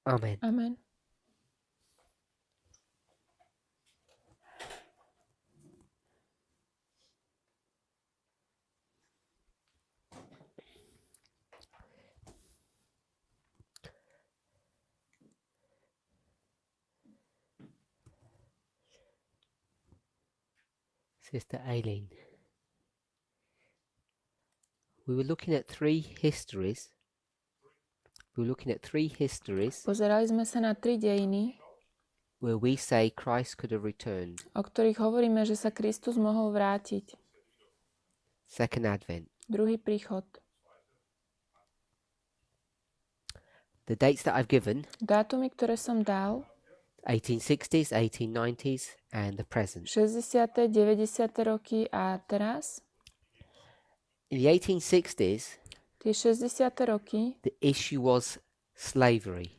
Amen. Amen. Sister Aileen. We were looking at three histories. Pozerali sme sa na 3 dejiny, Where we say Christ could have returned. o ktorých hovoríme, že sa Kristus mohol vrátiť. Second Advent. Druhý príchod. The dates that I've given, Dátumy, ktoré som dal, 1860s, 1890s and the present. 60., 90. roky a teraz. In the 1860s, Tie 60. roky, the issue was slavery.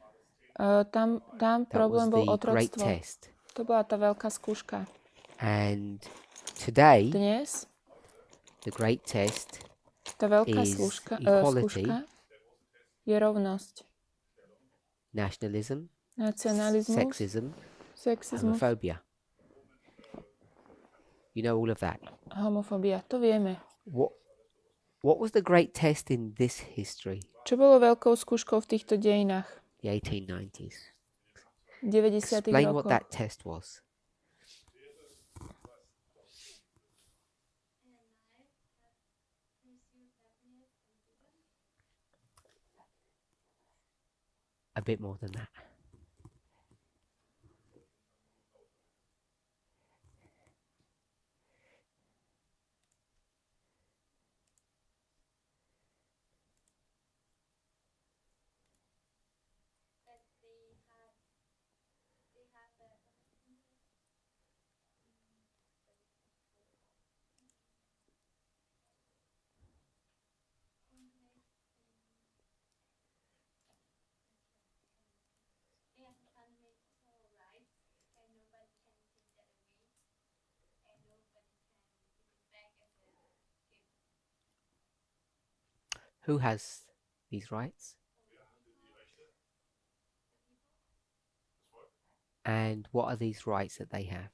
tam That was problém bol the great otroctvo. test. To bola tá veľká skúška. And today, Dnes the great test tá veľká is skúška equality, je rovnosť. nationalism, Nacionalizmus, sexism, sexizmus, homophobia. You know all of that. homofóbia. To vieme. What was the great test in this history? Čo bolo veľkou skúškou v týchto dejinách? The 1890s. 90. Explain what rokoch. that test was. A bit more than that. Who has these rights? And what are these rights that they have?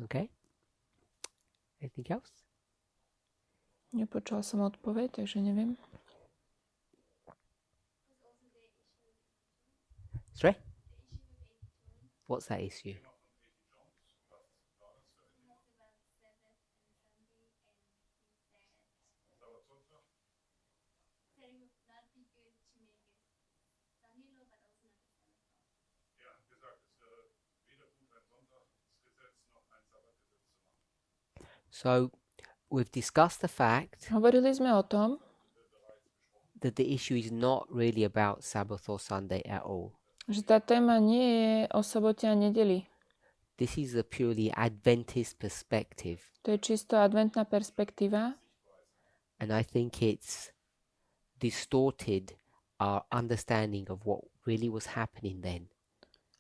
Okay. Anything else? Nepočula som odpoveď, takže neviem. Sorry? What's that issue? So, we've discussed the fact Hovorili sme o tom, that the issue is not really about Sabbath or Sunday at all. že tá téma nie je o sobote a nedeli. This is a purely Adventist perspective. To je čisto adventná perspektíva And I think it's distorted our understanding of what really was happening then.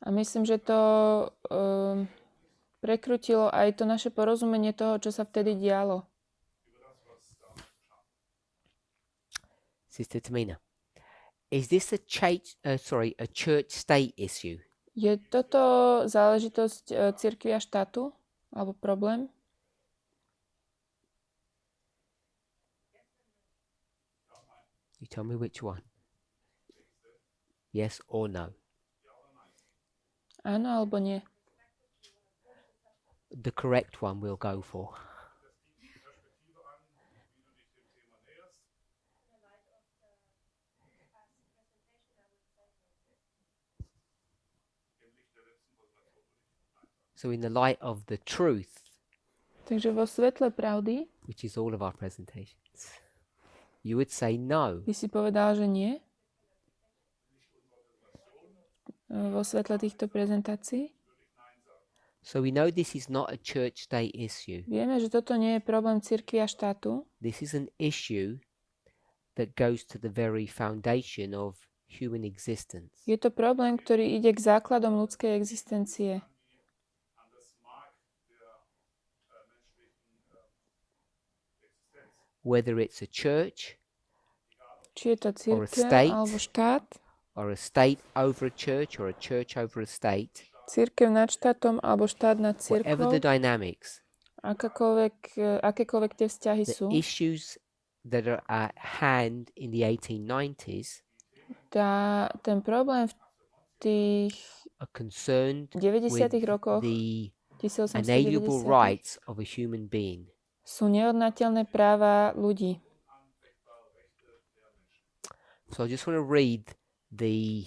a myslím, že to prekrutilo aj to naše porozumenie toho, čo sa vtedy dialo. Sister Tamina, is this a church-state issue? Je toto záležitosť cirkvi a štátu? Alebo problém? You tell me which one. Yes or no? Áno alebo nie? The correct one we'll go for. So in the light of the truth, Takže vo svetle pravdy which is all of our presentations, you would say no. by si povedal, že nie? Vo svetle týchto prezentácií? So we know this is not a church-state issue. Vieme, že toto nie je problém cirkvi a štátu. This is an issue that goes to the very foundation of human existence. Je to problém, ktorý ide k základom ľudskej existencie. Whether it's a church, Či je to or a cirkev state, alebo štát, or a state over a church, or a church over a state, cirkev nad štátom alebo štát nad whatever the cirkvou, dynamics, akékoľvek tie vzťahy the sú, issues that are at hand in the 1890s ten problém v tých are concerned 90. with rokoch the inalienable 1890 rights of a human being. sú neodnateľné práva ľudí. So I just want to read the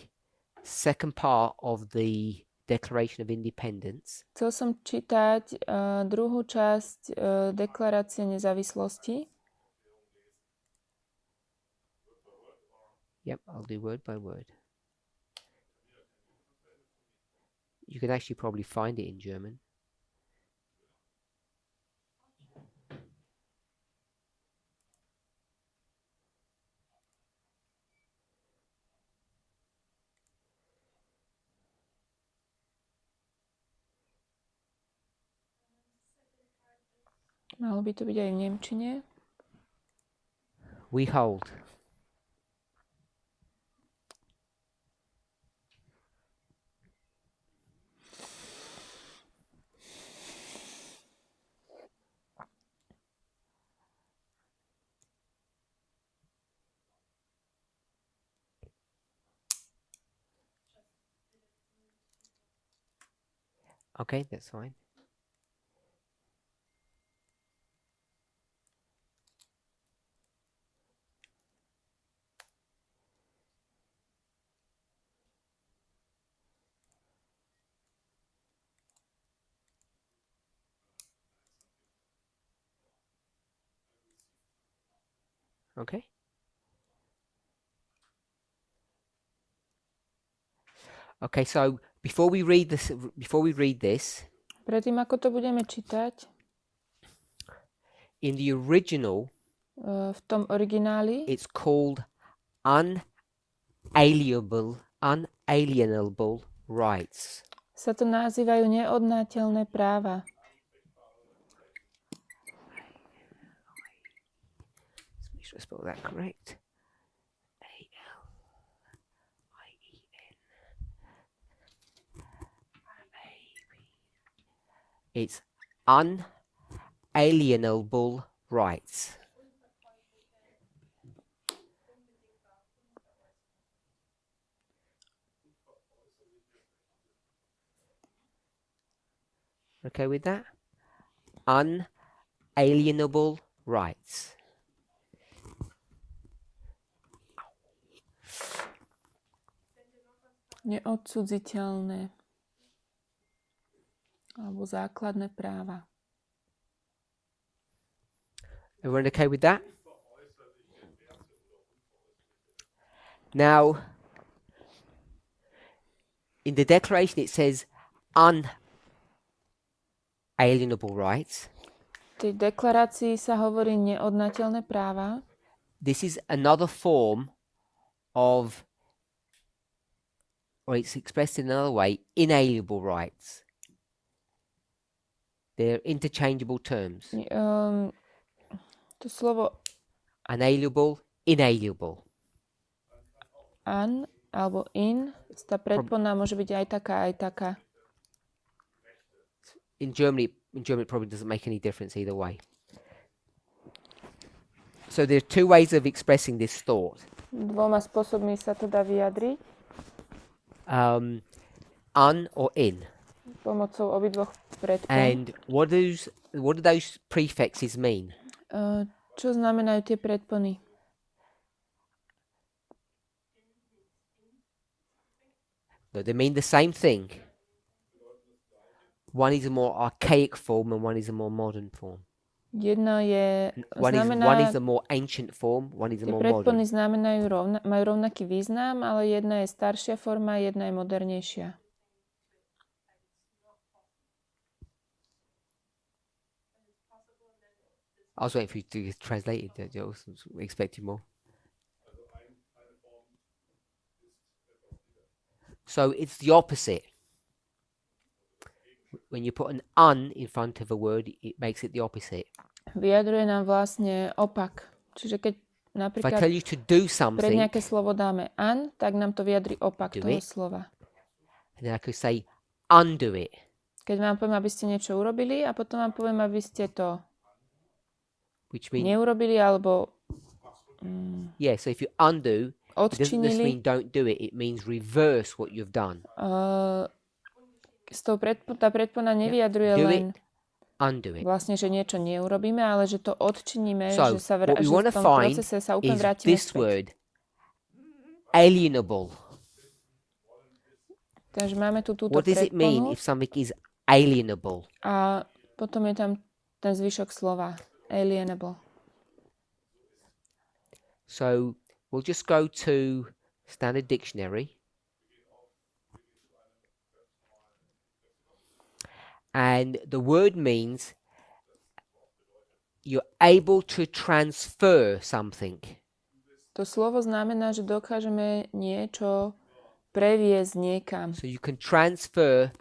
second part of the Declaration of Independence. Chcel som čítať druhú časť deklarácie nezávislosti. Yep, I'll do word by word. You can actually probably find it in German. Malo by to byť aj v nemčine. We hold Okay, that's fine. Okay. Okay, so before we read this, Predtým, ako to budeme čítať, in the original, v tom origináli it's called unalienable rights. sa to nazývajú neodnateľné práva. Let's make sure I spell that correct. It's unalienable rights. Okay with that? Unalienable rights. Neodcudziteľné alebo základné práva. Everyone okay with that? Now, in the Declaration it says unalienable rights. V tej deklarácii sa hovorí neodnateľné práva. This is another form of, or it's expressed in another way, inalienable rights. They're interchangeable terms. To slovo Unalienable, inalienable. an alebo in, tá predpona môže byť aj taká, aj taká. In Germany it probably doesn't make any difference either way. So there are two ways of expressing this thought. Dvoma spôsobmi sa to dá vyjadriť. Un or in. Pomocou obidvoch predpon. And what do those prefixes mean? Čo znamenajú tie predpony? No, they mean the same thing. One is a more archaic form and one is a more modern form. Jedno je, One znamená, is a more ancient form, one is a tie more predpony modern. majú rovnaký význam, ale jedna je staršia forma, jedna je modernejšia. I was waiting for you to translate it. I was expecting more. So it's the opposite. When you put an un in front of a word, it makes it the opposite. Vyjadruje nám vlastne opak. Čiže keď If I napríklad tell you to do pred something, nejaké slovo dáme an, tak nám to vyjadri opak Do toho it. slova. and then I could say undo it. Keď vám poviem, aby ste niečo urobili a potom vám poviem, aby ste to Which means, neurobili alebo yeah, so if you undo, it doesn't just odčinili. mean don't do it, it means reverse what you've done. Tá predpona nevyjadruje Do len it, undo it. vlastne, že niečo neurobíme, ale že to odčiníme, So, že sa what we že want v to tom find procese sa úplne is vrátime this späť. word, alienable. Takže máme tu túto What does it mean predponu if something is alienable? a potom je tam ten zvyšok slova. Alienable. So we'll just go to Standard Dictionary. And the word means you're able to transfer something. To slovo znamená, že dokážeme niečo previesť niekam. So you can transfer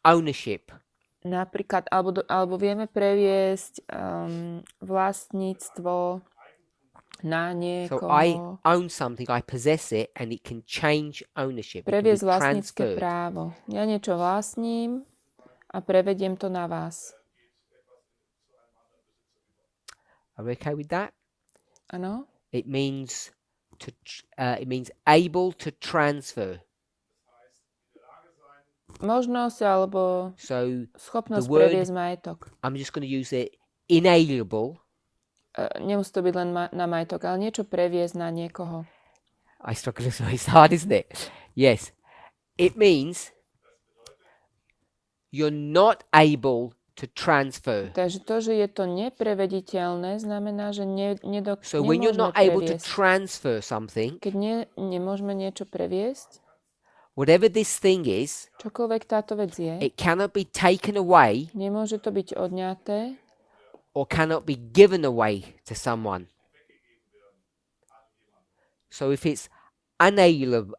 ownership. Napríklad, alebo vieme previesť vlastníctvo na So I niekoho. own something, I possess it, and it can change ownership. It can be Previesť vlastnícke transferred. právo. Ja niečo vlastním a prevediem to na vás. Are we okay with that? Áno? It means able to transfer. Možnosť alebo So schopnosť the word- previesť majetok. I'm just going to use it inalienable. Nemusí to byť len na majetok, ale niečo previesť na niekoho. I struggle as well. It's hard, isn't it? Yes. It means you're not able to transfer. Takže to, že je to neprevediteľné, znamená, že So when you're nemôžeme not able to previesť. transfer something, Keď nemôžeme niečo previesť, whatever this thing is, čokoľvek táto vec je, it cannot be taken away nemôže to byť odňaté or cannot be given away to someone. So if it's unalienable,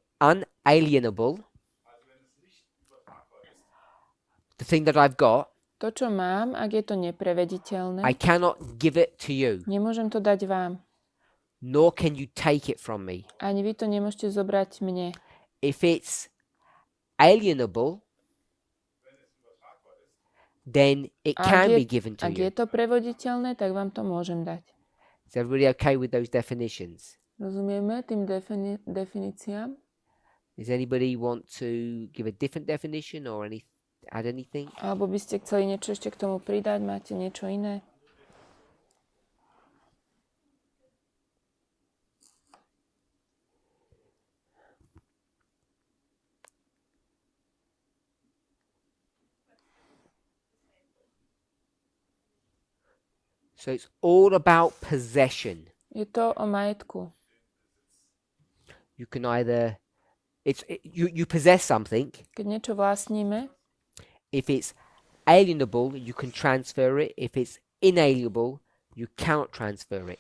the thing that I've got, to, čo mám, ak je to neprevediteľné, I cannot give it to you, nemôžem to dať vám. nor can you take it from me. Ani vy to nemôžete zobrať mne. If it's alienable, then it can be given to Ak je you. to prevoditeľné, tak vám to môžem dať. Is everybody okay with those definitions? Rozumieme tým definíciám? Does anybody want to give a different definition or add anything? Alebo by ste chceli niečo ešte k tomu pridať? Máte niečo iné? So it's all about possession. Je to o majetku. You can either you possess something. Keď niečo vlastníme, If it's alienable, you can transfer it. If it's inalienable, you cannot transfer it.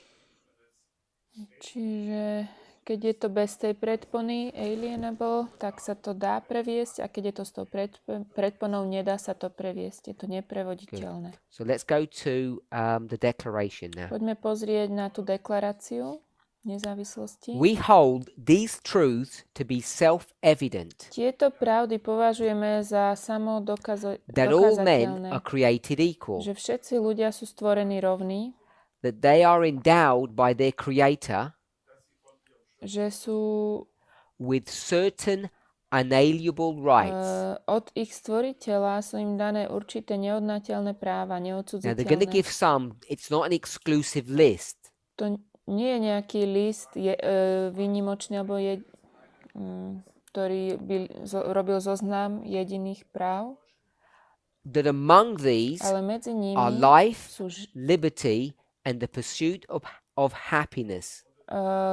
čiže keď je to bez tej predpony alienable, tak sa to dá previesť a keď je to s tou predponou, nedá sa to previesť. Je to neprevoditeľné. So let's go to the declaration now. Poďme pozrieť na tú deklaráciu nezávislosti. We hold these truths to be self-evident, Tieto pravdy považujeme za that all men dokázateľné, are created equal, že všetci ľudia sú stvorení rovní, that they are endowed by their Creator že sú with certain unalienable rights. od ich stvoriteľa sú im dané určité neodnateľné práva, Now they're going to neodcudziteľné. give some, it's not an exclusive list. To nie je nejaký list výnimočný, alebo ktorý by robil zoznam jediných práv, That among these ale medzi nimi are life, sú liberty, and the pursuit of happiness.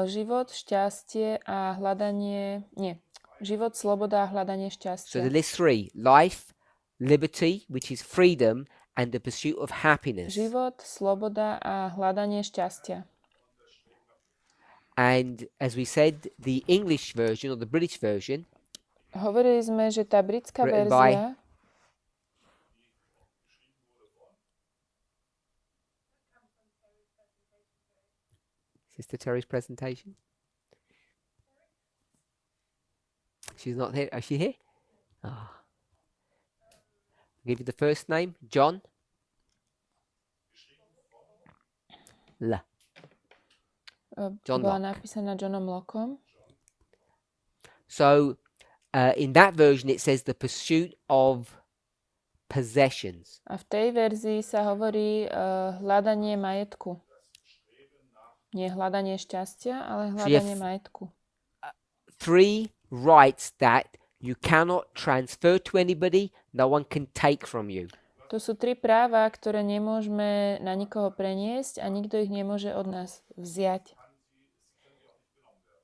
život, šťastie a hľadanie... Nie. Život, sloboda a hľadanie So šťastia. the list three: life, liberty, which is freedom, and the pursuit of happiness. Život, sloboda a hľadanie šťastia. And as we said, the English version or the British version Hovorili sme, že tá britská Written by- verzia Sister Terry's presentation. She's not here. Is she here? Ah. I'll give you the first name, John. John bola Locke. napísaná Johnom Lockom. So in that version it says the pursuit of possessions. A v tej verzii sa hovorí hľadanie majetku. Nie hľadanie šťastia, ale hľadanie majetku. 3 rights that you cannot transfer to anybody, no one can take from you. To sú 3 práva, ktoré nemôžeme na nikoho preniesť a nikto ich nemôže od nás vziať.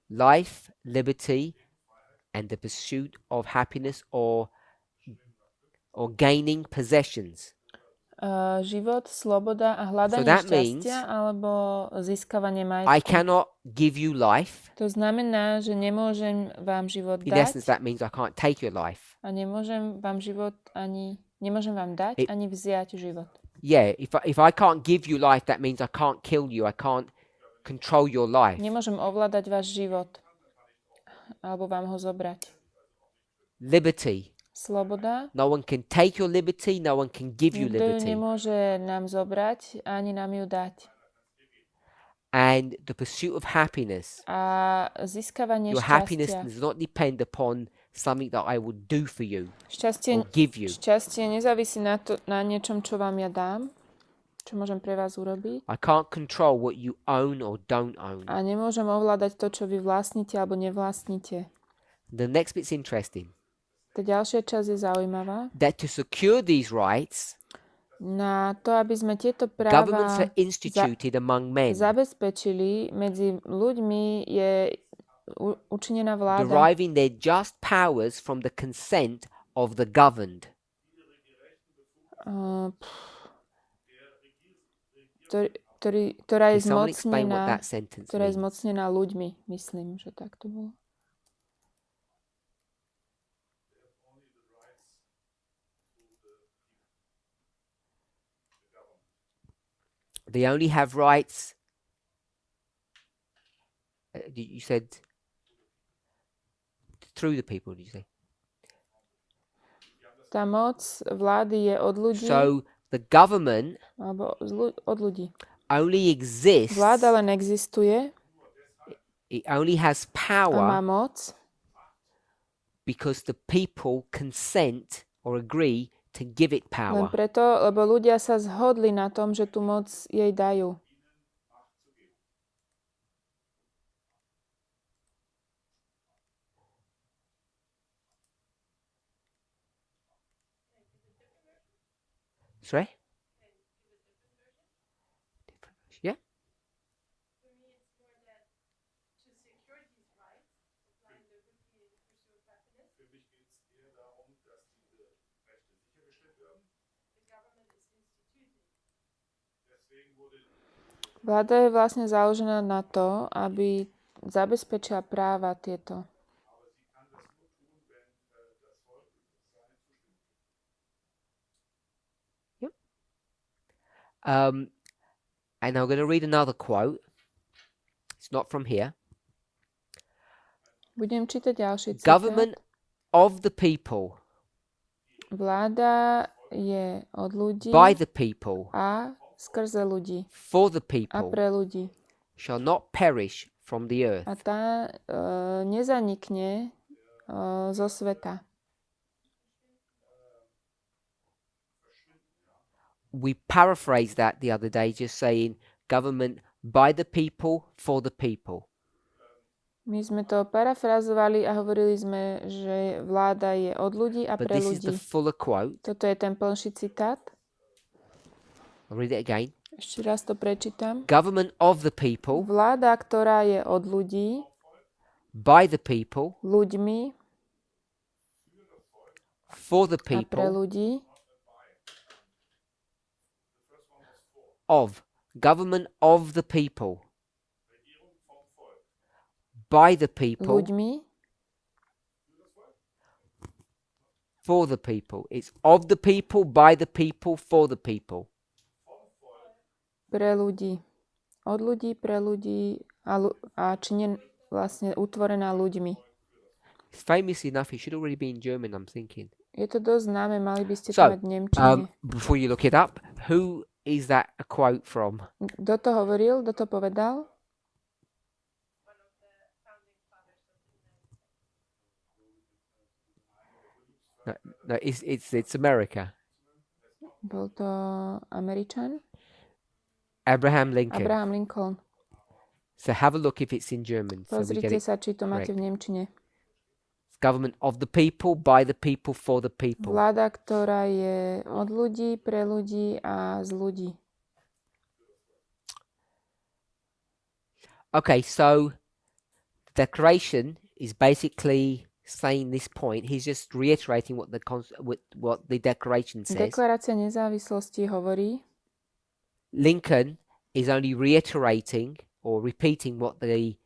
Life, liberty, and the pursuit of happiness or gaining possessions. Život, sloboda a hľadanie that šťastia alebo získavanie I majetku. cannot give you life. To znamená, že nemôžem vám život In essence, dať that means I can't take your life. a nemôžem vám dať ani vziať život. Yeah, if I can't give you life, that means I can't kill you. I can't control your life. Nemôžem ovládať váš život alebo vám ho zobrať. Liberty. Sloboda. No one can take your liberty, no one can give you Nikto ju liberty. nemôže nám zobrať, ani nám ju dať. And the pursuit of happiness. A získavanie Your happiness šťastia. does not depend upon something that I would do for you Šťastie, or give you. šťastie nezávisí na niečom, čo vám ja dám, čo môžem pre vás urobiť. I can't control what you own or don't own. A nemôžem ovládať to, čo vy vlastníte alebo nevlastníte. The next bit's interesting. Tá ďalšia časť je zaujímavá. That to secure these rights, Na to, aby sme tieto governments práva are instituted among men, zabezpečili, medzi ľuďmi je učinená vláda, deriving their just powers from the consent of the governed. ktorá je Can someone explain what zmocnená, that sentence ktorá je means? zmocnená ľuďmi. Myslím, že tak to bolo. They only have rights. You said through the people. Did you say? Tá moc vlády je od ľudí, So the government alebo od ľudí. only exists. Vláda len existuje It only has a má power moc, because the people consent or agree to give it len power. preto, lebo ľudia sa zhodli na tom, že tú moc jej dajú. Sorry? Yeah. Vláda je vlastne založená na to, aby zabezpečila práva tieto. And I'm going to read another quote. It's not from here. Budem čítať ďalší citát. Government of the people, Vláda je od ľudí by the people, a skrze ľudí for the a people, pre ľudí. shall not perish from the earth. A tá nezanikne zo sveta. We paraphrased that the other day, just saying government by the people, for the people. My sme to parafrazovali a hovorili sme, že vláda je od ľudí a But pre this is the ľudí. fuller quote. Toto je ten plnší citát. I'll read it again. Ešte raz to prečítam. Government of the people, Vláda, ktorá je od ľudí, by the people, ľuďmi for the a pre people, ľudí, of. Government of the people. By the people. ľuďmi, For the people. It's of the people, by the people, for the people. pre ľudí. Od ľudí, pre ľudí a vlastne utvorená ľuďmi. It's famous enough. It should already be in German, I'm thinking. Je to dosť známe, mali by ste to So, mať v nemčine. before you look it up, who is that a quote from? Kto to hovoril? Kto to povedal? No, it's America. Bol to Američan? Abraham Lincoln. Abraham Lincoln. So have a look if it's in German. So we get Pozrite it. sa, či to máte v nemčine. It's government of the people, by the people, for the people. Vláda, ktorá je od ľudí, pre ľudí a z ľudí. Okay, so the declaration is basically saying this point. He's just reiterating what the declaration says. Deklarácia nezávislosti hovorí, Lincoln is only reiterating or repeating what the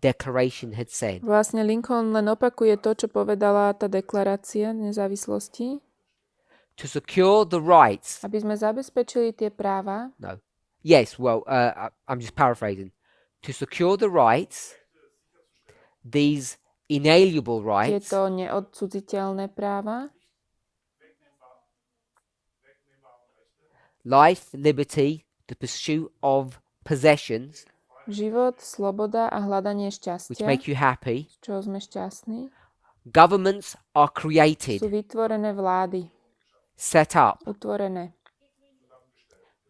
declaration had said. vlastne Lincoln len opakuje to, čo povedala tá deklarácia nezávislosti, To secure the rights. aby sme zabezpečili tie práva. No. Yes, well, I'm just paraphrasing. To secure the rights, these inalienable rights, Tieto neodcudziteľné práva, life, liberty, the pursuit of possessions, život, sloboda a hľadanie which šťastia, make you happy. z čoho sme šťastní, Governments are sú created, vytvorené vlády, set up, utvorené.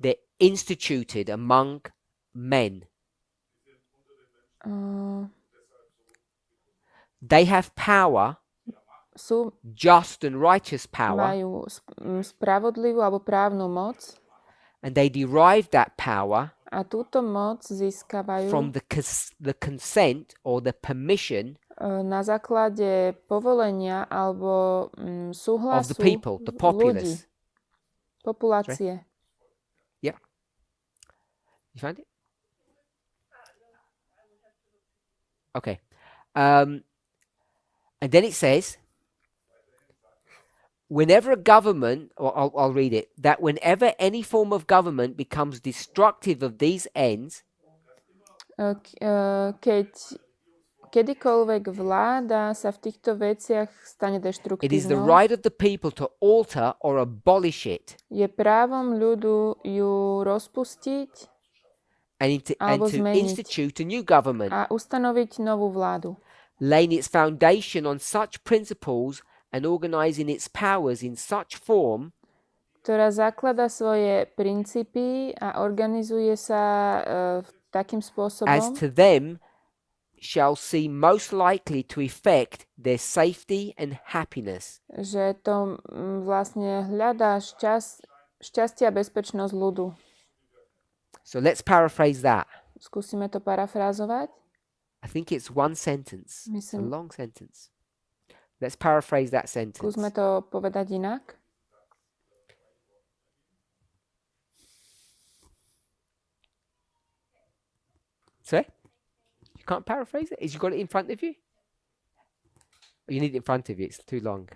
they're instituted among men. They have power, Sú, just and righteous power, majú spravodlivú alebo právnu moc and they derive that power a túto moc získavajú from the consent or the permission na základe povolenia alebo of súhlasu the people, the ľudí, populace. populácie. Yeah. You find it? Okay. And then it says, whenever a government, or I'll read it, that whenever any form of government becomes destructive of these ends, Keď kedykoľvek vláda sa v týchto veciach stane it is the deštruktívnou, right of the people to alter or abolish it je právom ľudu ju rozpustiť and Alebo to zmeniť. institute a new government, a ustanoviť novú vládu, laying its foundation on such principles and organizing its powers in such form ktorá zaklada svoje princípy a organizuje sa takým as spôsobom, to them shall seem most likely to effect their safety and happiness. že to vlastne hľadá šťastie a bezpečnosť ľudu. So let's paraphrase that. Skúsime to parafrázovať. I think it's one sentence. It's a Myslím, long sentence. Let's paraphrase that sentence. skúsme to povedať inak. Sorry? You can't paraphrase it? Is you got it in front of you? You need it in front of you. It's too long.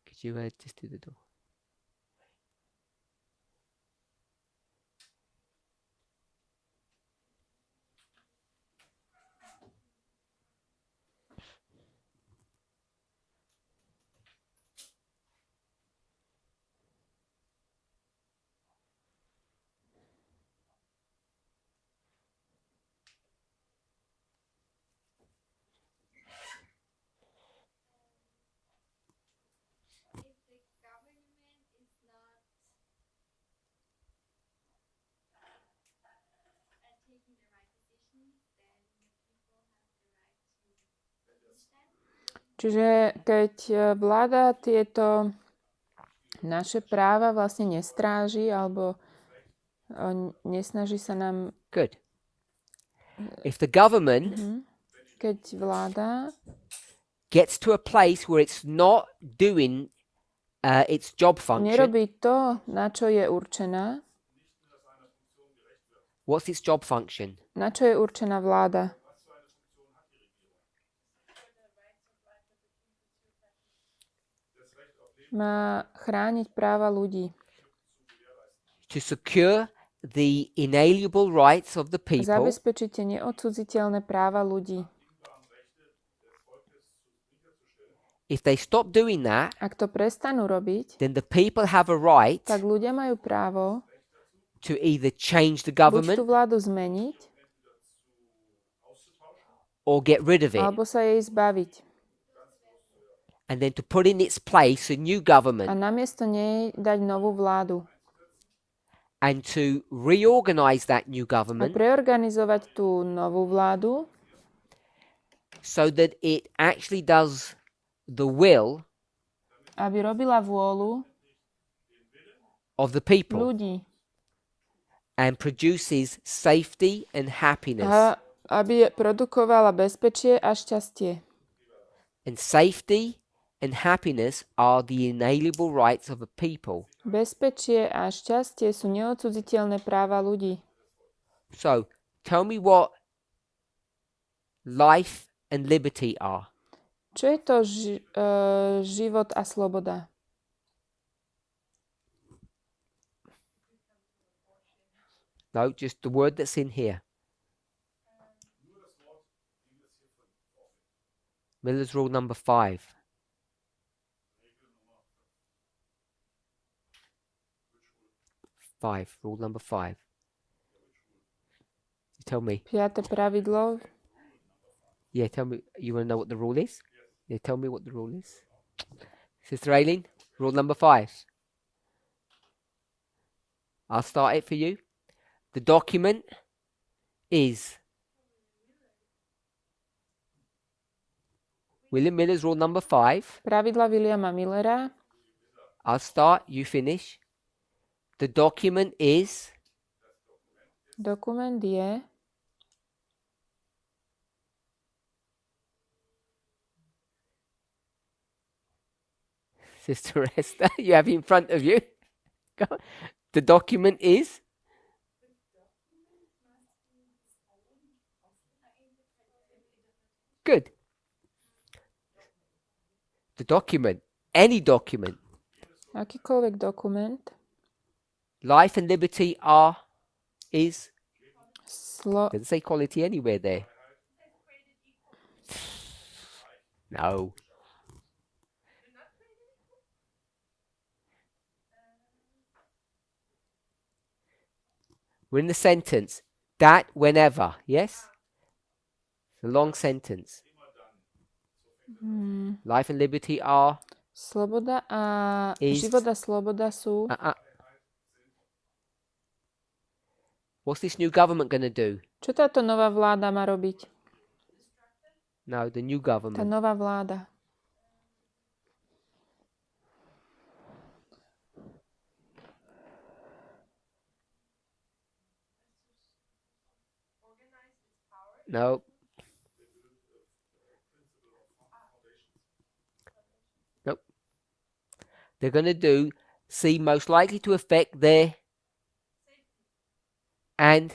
Could you just do the door? Čiže keď vláda tieto naše práva vlastne nestráži alebo nesnaží sa nám... Good. If the government Keď vláda gets to a place where it's not doing its job function. nerobí to, na čo je určená. What's its job function? Na čo je určená vláda? Má chrániť práva ľudí. To secure the inalienable rights of the people Zabezpečiť tie neodcudziteľné práva ľudí. If they stop doing that, Ak to prestanú robiť, then the people have a right tak ľudia majú právo to either change the buď tú government vládu zmeniť, or get rid of it, alebo sa jej zbaviť. and then to put in its place a new A government namiesto nej dať novú vládu. and to reorganize that new A government preorganizovať tú novú vládu, so that it actually does the will aby robila vôľu of the people ľudí. and produces safety and happiness. A aby produkovala bezpečie a šťastie. And safety and happiness are the inalienable rights of a people. Bezpečie a šťastie sú neodcudziteľné práva ľudí. So, tell me what life and liberty are. Čo je to život a sloboda? No, just the word that's in here. Miller's rule number 5. Rule number 5. Tell me. 5. pravidlo. Yeah, tell me. You want to know what the rule is? Yeah, tell me what the rule is. Sister Aileen, rule number 5. I'll start it for you. The document is William Miller's rule number 5. Pravidla Williama Millera. I'll start, you finish. The document is Dokument je Sister Esther, you have it in front of you. Go on. The document is good. The document, any document. akýkoľvek dokument. Life and liberty is doesn't say quality anywhere there. No. We're in the sentence that whenever, yes? It's a long sentence. Life and liberty are Sloboda a Is- život a sloboda sú. What's this new government going to do? Čo táto nová vláda má robiť? No, the new Tá government. nová vláda. No. Nope. They're going to seem most likely to affect their and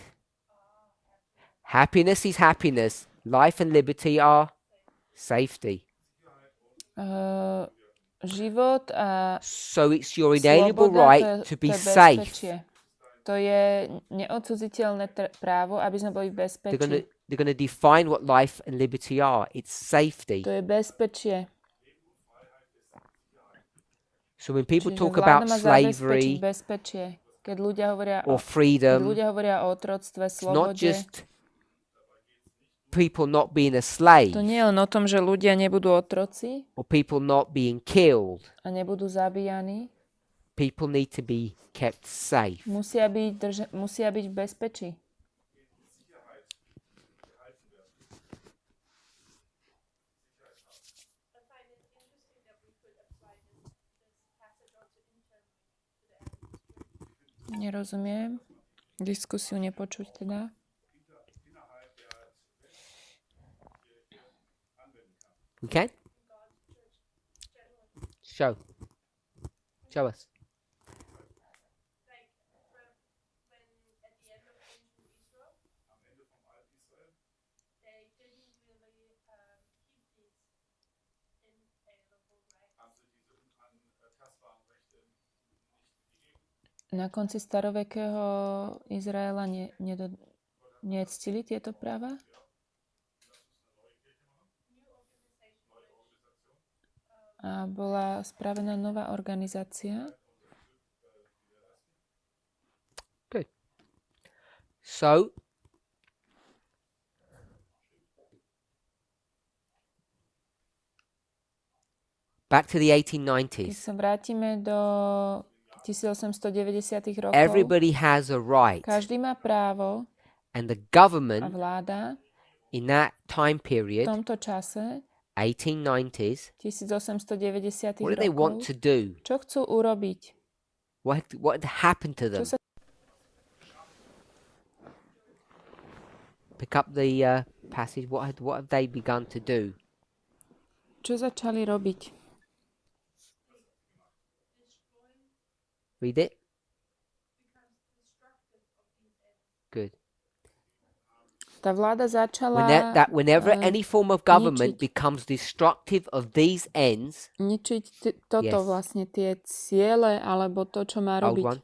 happiness is happiness. Life and liberty are safety. Život a So it's your inalienable sloboda, right to to be je safe. bezpečie. To je neodcudziteľné právo, aby sme boli v bezpečí. They're going to define what life and liberty are. It's safety. To je bezpečie. So when people Čiže talk vláda about má zabezpečiť slavery bezpečie. Keď ľudia hovoria or keď freedom, ľudia hovoria o otroctve, it's not slobode, just people not being a slave to nie je len o tom, že ľudia nebudú otroci or people not being killed. a nebudú zabíjani. People need to be kept safe. Musia byť v bezpečí. Nerozumiem. Diskusiu nepočuť teda. Okay? Show us. Na konci starovekého Izraela nectili tieto práva? A bola spravená nová organizácia? Good. So, back to the Keď 1890s. sa vrátime do 1890 rokov, Everybody has a right, každý má právo and the a government vláda in that time v period, tomto čase 1890s, 1890 what do they want rokov, to do? čo chcú urobiť? What had happened to them? Čo sa Pick up the passage. What have they begun to do? Čo začali robiť? Read it. Good. Tá vláda začala Whenever any form of government ničiť. becomes destructive of these ends, ničiť toto Yes. vlastne tie ciele alebo to, čo má old robiť. one.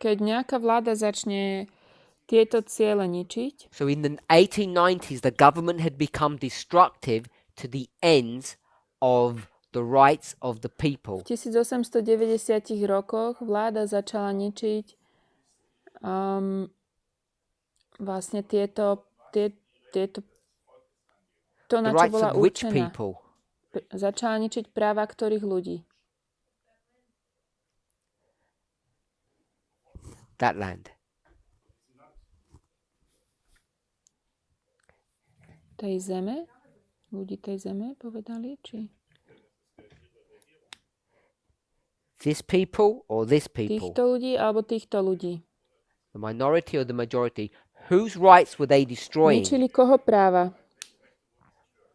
Keď nejaká vláda začne tieto ciele ničiť, So in the 1890s, the government had become destructive to the ends of the rights of the people. v 1890 rokoch vláda začala ničiť vlastne tieto to, The na čo rights bola of which určená. people? Začala ničiť práva ktorých ľudí? That land. Tej zeme? Ľudí tej zeme povedali? Či This people or this people? týchto ľudí alebo týchto ľudí? The minority or the majority? Whose rights were they destroying? Ničili koho práva?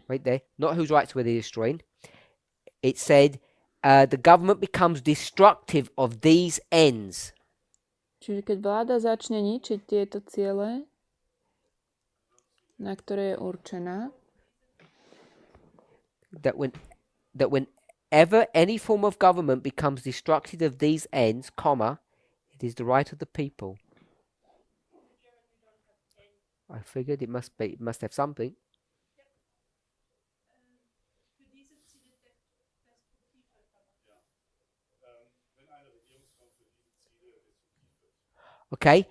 Right there. Not whose rights were they destroying. It said the government becomes destructive of these ends. Čiže keď vláda začne ničiť tieto ciele, na ktoré je určená, That whenever any form of government becomes destructive of these ends, comma, it is the right of the people. I figured it must have something. Okay.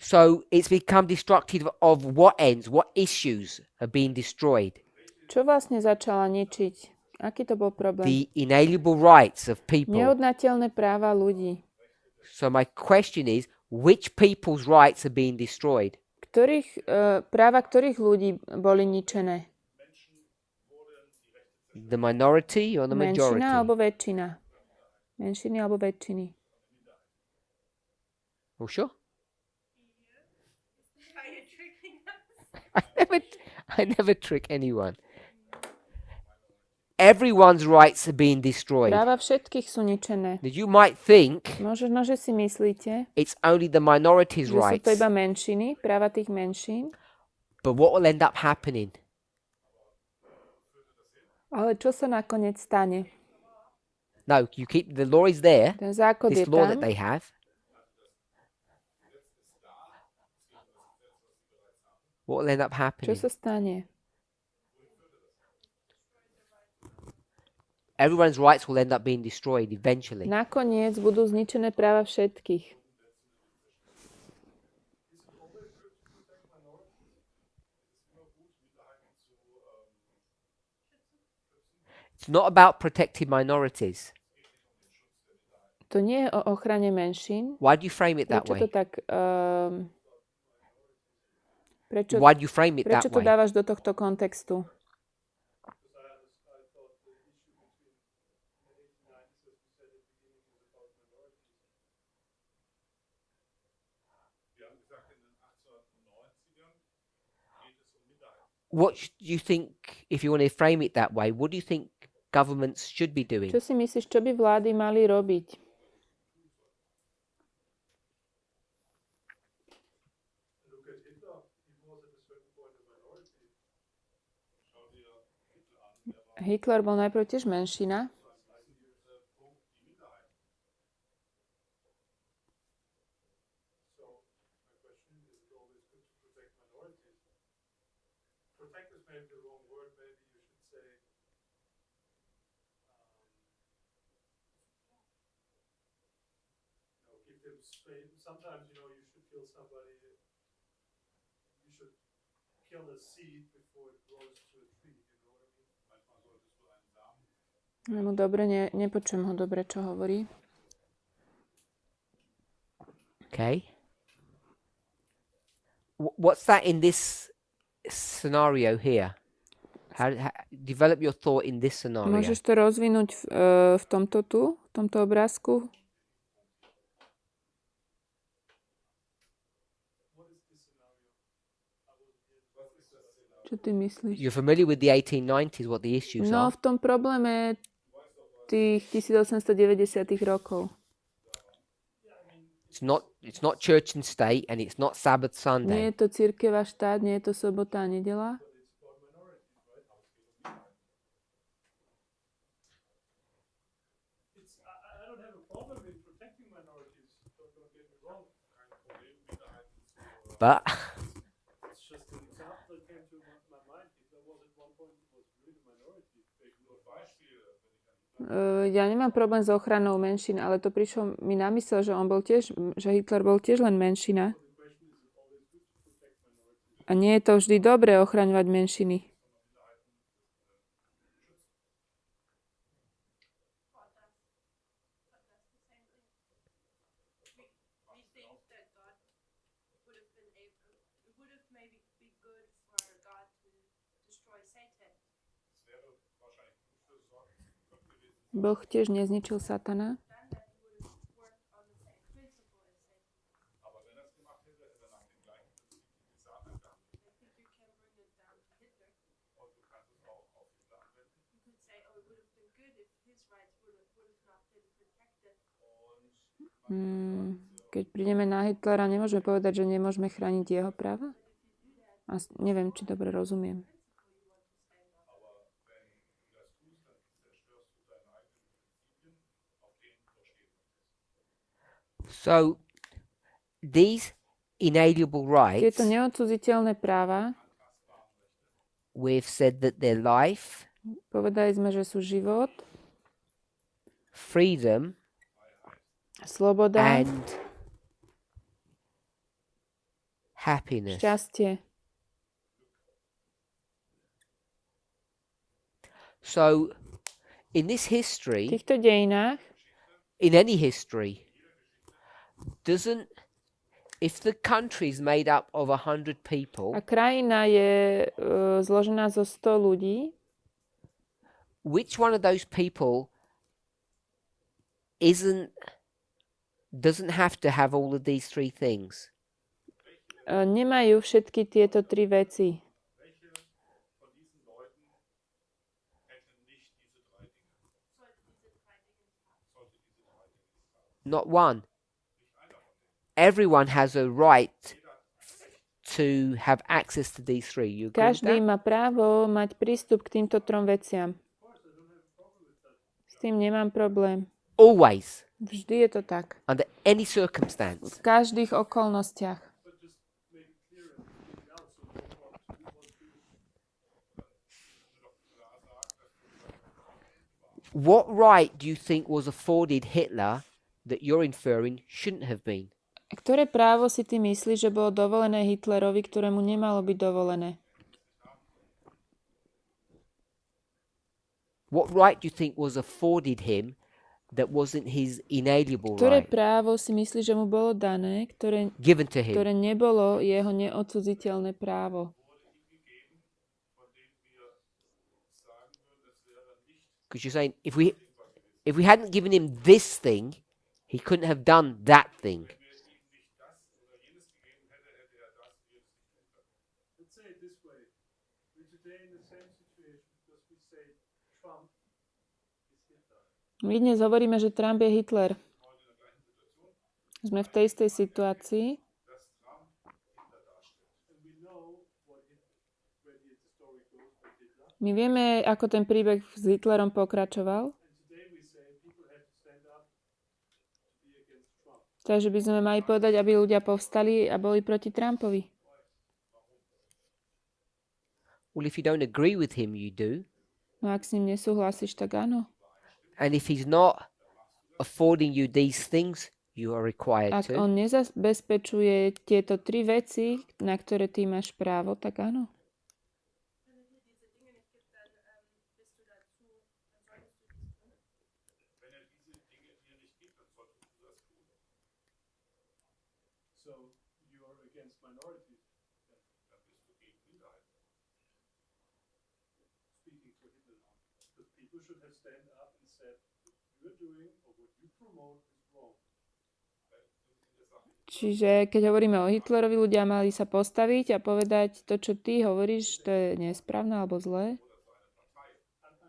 So it's become destructive of what ends, what issues are being destroyed? čo vlastne začala ničiť? Aký to bol problém? The inalienable rights of people. Neodnateľné práva ľudí. So my question is, which people's rights are being destroyed? Práva ktorých ľudí boli ničené? The minority or the majority? Menšina alebo väčšina? Menšiny alebo väčšiny? Oh, sure. I never trick anyone. Everyone's rights are being destroyed. Práva všetkých sú ničené. That you might think Možno, že si myslíte, it's only the minority's že sú rights, to iba menšiny, práva tých menšín. but what will end up happening? Ale čo sa nakoniec stane? No, you keep the law is there. Ten zákon je This law that tam. they have. What will end up Čo happening? sa stane? Everyone's rights will end up being destroyed eventually. Nakoniec budú zničené práva všetkých. It's not about protecting minorities. To nie je o ochrane menšín. Why do you frame it that Prečo to way? tak... Prečo Why do you frame it that to way? dávaš do tohto kontextu? what do you think, if you want to frame it that way, what do you think governments should be doing? Čo si myslíš, čo by vlády mali robiť? Hitler bol najprv tiež menšina. Sometimes, you should kill somebody, you should kill a seed before it grows to a tree, what I mean? Manchmal solltest du einen Samen. Dobre, nepočujem ho dobre, čo hovorí. Okay. What's that in this scenario here? How develop your thought in this scenario? Môžeš to rozvinúť v tomto obrázku? Čo ty myslíš? You're familiar with the 1890s, what the issues No, are? v tom probléme tých 1890 rokov. It's not church and state, and it's not Sabbath Nie Sunday. je to cirkev a štát, nie je to sobota a nedeľa. I don't have a problem in protecting minorities, don't get me wrong. But It's just an example that came to my mind. Hitler was at one point was really a minority. Ja nemám problém s ochranou menšín, ale to prišlo mi na mysel, že Hitler bol tiež len menšina. A nie je to vždy dobré ochraňovať menšiny. Boh tiež nezničil Satana. Keď prídeme na Hitlera, nemôžeme povedať, že nemôžeme chrániť jeho práva? Neviem, či dobre rozumiem. so these inalienable rights, Tieto neodcudziteľné práva, we've said that they're life, povedali sme, že sú život, freedom, sloboda, and happiness. šťastie. So in this V history, týchto dejinách, in any history, if the country is made up of 100 people, a krajina je zložená zo 100 ľudí, which one of those people doesn't have to have all of these three things? nemajú všetky tieto tri veci. Not one. Everyone has a right to have access to these three. You agree with Každý that? má právo mať prístup k týmto trom veciam. S tým nemám problém. Always, Vždy je to tak. under any V circumstance. každých okolnostiach. What right do you think was afforded Hitler that you're inferring shouldn't have been? Ktoré právo si ty myslíš, že bolo dovolené Hitlerovi, ktorému nemalo byť dovolené? What right do you think was afforded him that wasn't his inalienable Ktoré right právo si myslíš, že mu bolo dané, given to him? ktoré nebolo jeho neodcudziteľné právo? Because you're saying if we hadn't given him this thing, he couldn't have done that thing. Let's say it this way. same situation because we say Trump is Hitler. My dnes hovoríme, že Trump je Hitler. Sme v tej istej situácii. And we know where the story goes with Hitler. My vieme, ako ten príbeh s Hitlerom pokračoval. And today we say people have to stand up to be against Trump. Takže by sme mali povedať, aby ľudia povstali a boli proti Trumpovi. Well, if you don't agree with him, you do. No ak s ním nesúhlasíš, tak áno. And if he's not affording you these things, you are required Ak to. on nezabezpečuje tieto 3 veci, na ktoré ty máš právo, tak áno. So you are against minorities. Speaking for Hitler now. Because people should have stand up and said what you're doing or what you promote is wrong. Čiže keď hovoríme o Hitlerovi, ľudia mali sa postaviť a povedať, to, čo ty hovoríš, to je nesprávne alebo zlé. And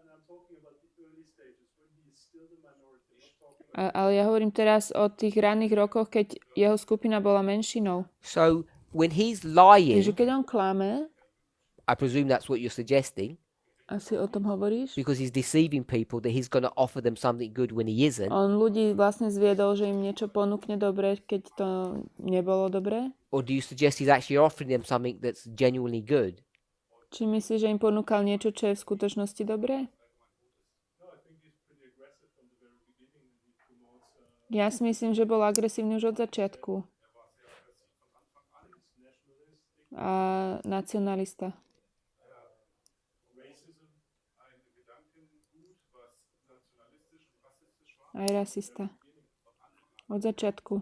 I'm talking about the early stages when he is still the minority. I'm not talking Ale ja hovorím teraz o tých ranných rokoch, keď jeho skupina bola menšinou. So when he's Takže lying, keď on klame, I presume that's what you're suggesting, asi o tom hovoríš, because he's deceiving people that he's going to offer them something good when he isn't. on ľudí vlastne zviedol, že im niečo ponúkne dobre, keď to nebolo dobré. Or do you suggest he's actually offering them something that's genuinely good? Či myslíš, že im ponúkal niečo, čo je v skutočnosti dobré? No, I think he's pretty aggressive from the very beginning. He promotes Ja si myslím, že bol agresívny už od začiatku. nationalist, A nacionalista. racism, ein Gedankengut, was nationalistisch und rassistisch war. Aj rasista. Od začiatku.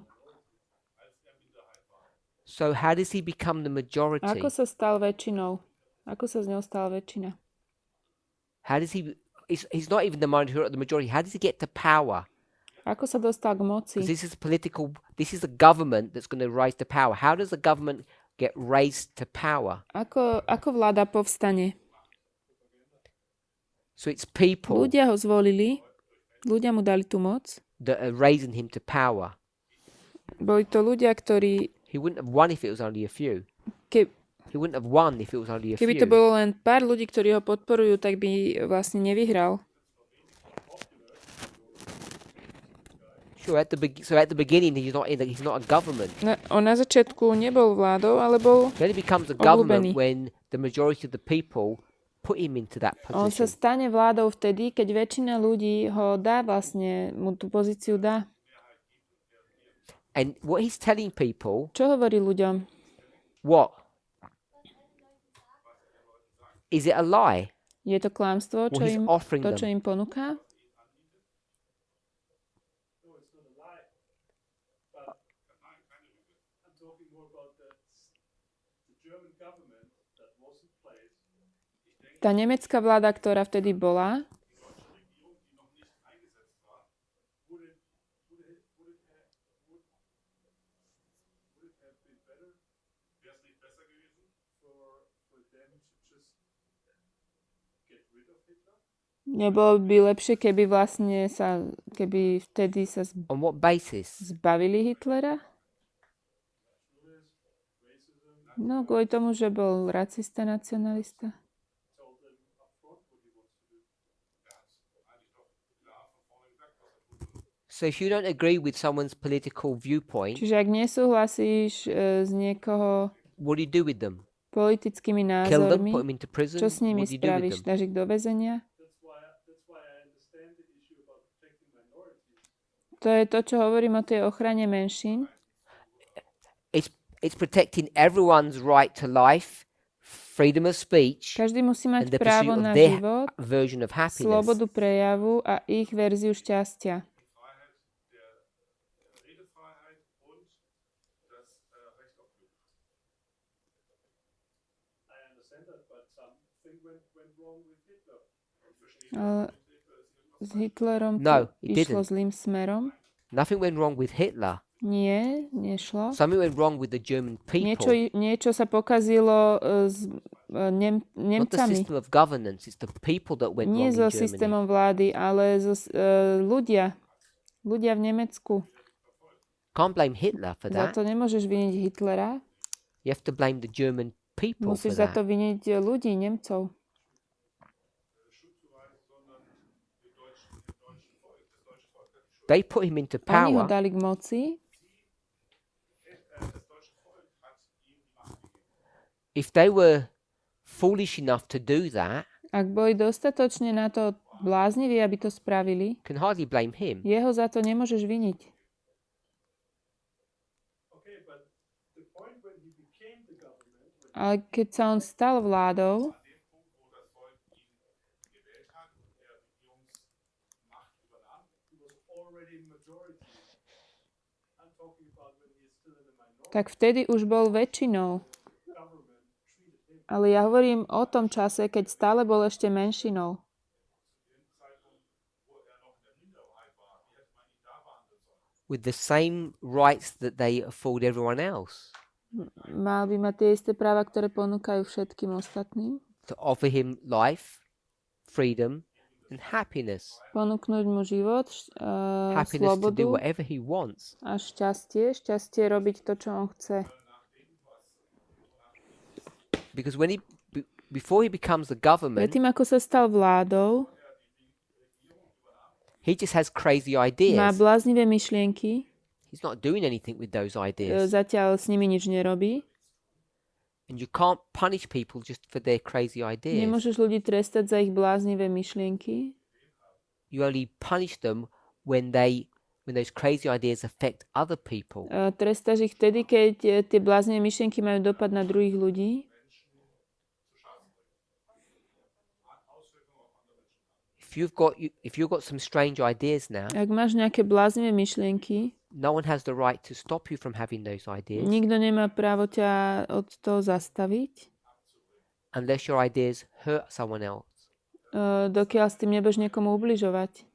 So how does he become the majority? Ako sa stal väčšinou? Ako sa z neho stala väčšina? How does he? He's not even the majority. How does he get to power? Ako sa dostal k moci? 'Cause this is political. This is the government that's going to rise to power. How does the government get raised to power? Ako vláda povstane? So it's people Ľudia ho zvolili, ľudia mu dali tú moc. that are raising him to power. Boli to ľudia, ktorí, He wouldn't have won if it was only a few. He wouldn't have won if it was only a keby few. to bolo len pár ľudí, ktorí ho podporujú, tak by vlastne nevyhral. Sure. At the beginning, he's not a government. On na začiatku nebol vládou, ale bol... Then he becomes a Obľúbený. government when the majority of the people put him into that On sa position. stane vládou vtedy, keď väčšina ľudí ho dá vlastne, mu tú pozíciu dá. And what he's telling people, Čo hovorí ľuďom? what? Is it a lie? Je to klamstvo, Well, he's offering to, čo them. im ponúka? No, it's not a lie. But I'm talking more about the German government that was in place. Tá nemecká vláda, ktorá vtedy bola, Would it have been better? Wäre es nicht besser gewesen for them to just get rid of Hitler? nebolo by lepšie, keby vlastne keby vtedy sa On what basis? zbavili Hitlera? No, kvôli tomu, že bol racista, nacionalista. Told them up front what he wants to do. So if you don't agree with someone's political viewpoint, Čiže ak nesúhlasíš z niekoho what do you do with them? politickými Kill them, názormi, put them into prison? čo s nimi What do you do with spravíš? them? Dáš ich do väzenia? That's why I understand the issue about protecting minorities. To je to, čo hovorím o tej ochrane menšín. It's protecting everyone's right to life, freedom of speech, Každý musí and mať the právo pursuit na of their život, version of happiness. slobodu prejavu a ich verziu šťastia. Redefreiheit und das Recht auf Glück. I understand that, but something went wrong with Hitler. Ale s Hitlerom No, to it išlo didn't. zlým smerom. Nothing went wrong with Hitler. Nie, nešlo. Something went wrong with the German people. Niečo sa pokazilo Not the Nemcami. system of governance, it's the people that went Nie wrong so in Germany. systémom vlády, ale ľudia. Ľudia v Nemecku. Can't blame Hitler for Za that. to nemôžeš viniť Hitlera. You have to blame the German people for Musíš za to that. viniť ľudí, Nemcov. They put him into Oni ho power. dali k moci. If they were foolish enough to do that, Ak boli dostatočne na to blázniví, aby to spravili, can hardly blame him. jeho za to nemôžeš viniť. Okay, but the point when he became the government, when Ale keď sa on stal vládou, he was already majority, I'm talking about when he is still in the minority, tak vtedy už bol väčšinou. government treated him Ale ja hovorím o tom čase, keď stále bol ešte menšinou. With the same rights that they afford everyone else. Mal by mať tie isté práva, ktoré ponúkajú všetkým ostatným. To offer him life, freedom, and happiness. Ponúknuť mu život, Happiness to do slobodu whatever he wants. a šťastie. Šťastie robiť to, čo on chce. Because when before he becomes the government, Predtým, ako sa stal vládou, he just has crazy má ideas. bláznivé myšlienky, He's not doing anything with those ideas. zatiaľ s nimi nič nerobí. And you can't punish people just for their crazy ideas. Nemôžeš ľudí trestať za ich bláznivé myšlienky. You only punish them when those crazy ideas affect other people. Trestáš ich vtedy, keď tie bláznivé myšlienky majú dopad na druhých ľudí. If you've got some strange ideas now, Ak máš nejaké bláznivé myšlienky, no one has the right to stop you from having those ideas nikto nemá právo ťa od toho zastaviť, unless your ideas hurt someone else. dokiaľ s tým nebudeš niekomu ubližovať.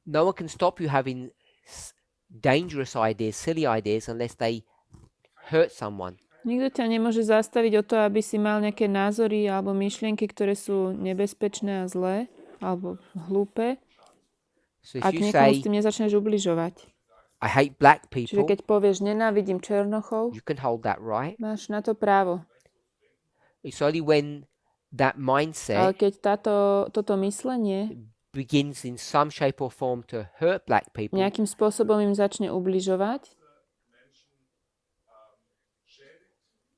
No one can stop you having dangerous ideas, silly ideas, unless they hurt someone. Nikto ťa nemôže zastaviť o to, aby si mal nejaké názory alebo myšlienky, ktoré sú nebezpečné a zlé alebo hlúpe, So ak if you niekomu s say, tým nezačneš ubližovať. I hate black Čiže people, keď povieš, nenávidím černochov, you can hold that right. máš na to právo. It's only when that Ale mindset keď toto myslenie begins in some shape or form to hurt black people, nejakým spôsobom im začne ubližovať,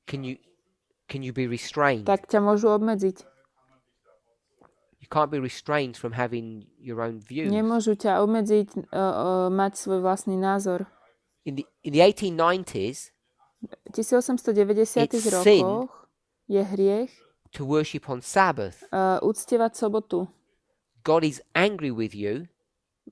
can you be restrained? tak ťa môžu obmedziť. You can't be restrained from having your own views. Nemôžu ťa obmedziť mať svoj vlastný názor. In the 1890s, V 1890 It's rokoch je hriech to worship on Sabbath. uctievať sobotu. God is angry with you,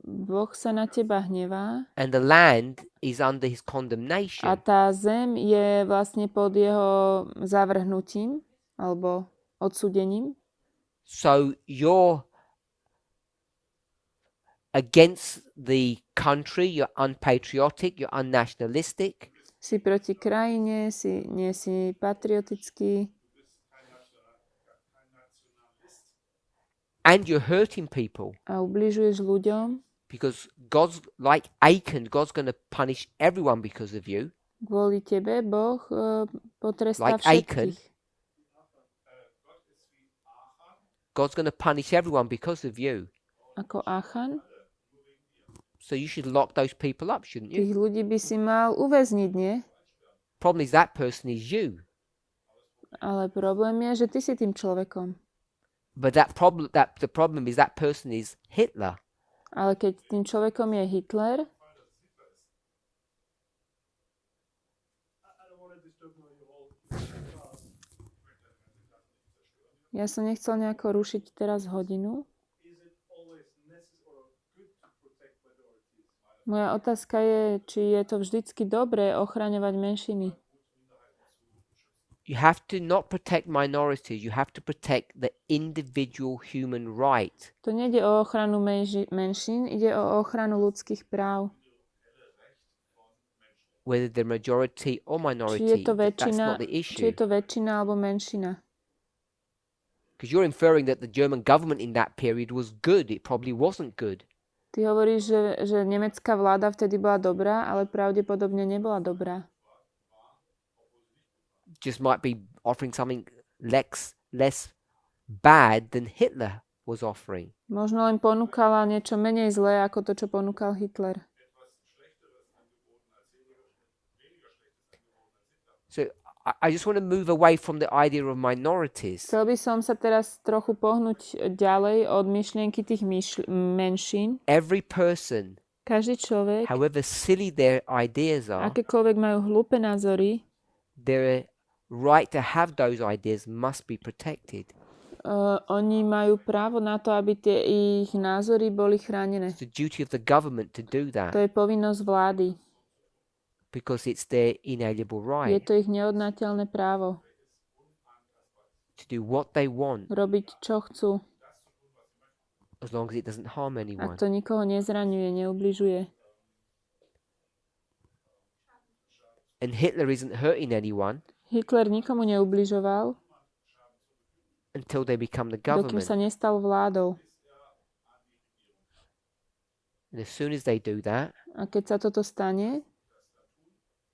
Boh sa na teba hnevá and the land is under his a condemnation. tá zem je vlastne pod jeho zavrhnutím alebo odsúdením. So you're against the country, you're unpatriotic, you're unnationalistic, Si proti krajine, nie si patriotický and you're hurting people a ubližuješ ľuďom. because God's like Achan, God's going to punish everyone because of you. Kvôli tebe Boh potrestá Like Achan. všetkých. God's going to punish everyone because of you. Ako Achan. So you should lock those people up, shouldn't you? Tých ľudí by si mal uväzniť, nie? Problem is that person is you. Ale problém je, že ty si tým človekom. But the problem is that person is Hitler. Ale keď tým človekom je Hitler, I don't want to disturb now your whole class. ja som nechcel nejako rušiť teraz hodinu. Is it always necessary or good to protect minorities? Moja otázka je, či je to vždycky dobré ochraňovať menšiny. You have to not protect minorities, you have to protect the individual human right. To nejde o ochranu menšín, ide o ochranu ľudských práv. whether they're majority or Či je minority, to that's väčšina, not the či issue. je to väčšina alebo menšina. Because you're inferring that the German government in that period was good. It probably wasn't good. Ty hovoríš, že nemecká vláda vtedy bola dobrá, ale pravdepodobne nebola dobrá. Just might be offering something less bad than Hitler was offering. Možno len ponúkala niečo menej zlé ako to, čo ponúkal Hitler. So I just want to move away from the idea of minorities. Chcel by som sa teraz trochu pohnúť ďalej od myšlienky tých menšín. Every person, Každý človek, however silly their ideas are, akékoľvek majú hlúpe názory, their right to have those ideas must be protected. oni majú právo na to, aby tie ich názory boli chránené. It's the duty of the government to do that To je povinnosť vlády. because it's their inalienable Je right to ich neodnateľné právo to do what they want robiť, čo chcú. as long as it doesn't harm Ak anyone. to nikoho nezraňuje, neubližuje. And Hitler isn't hurting anyone Hitler nikomu neubližoval, until they become the dokým sa government. nestal vládou. And as soon as they do that, A keď sa toto stane,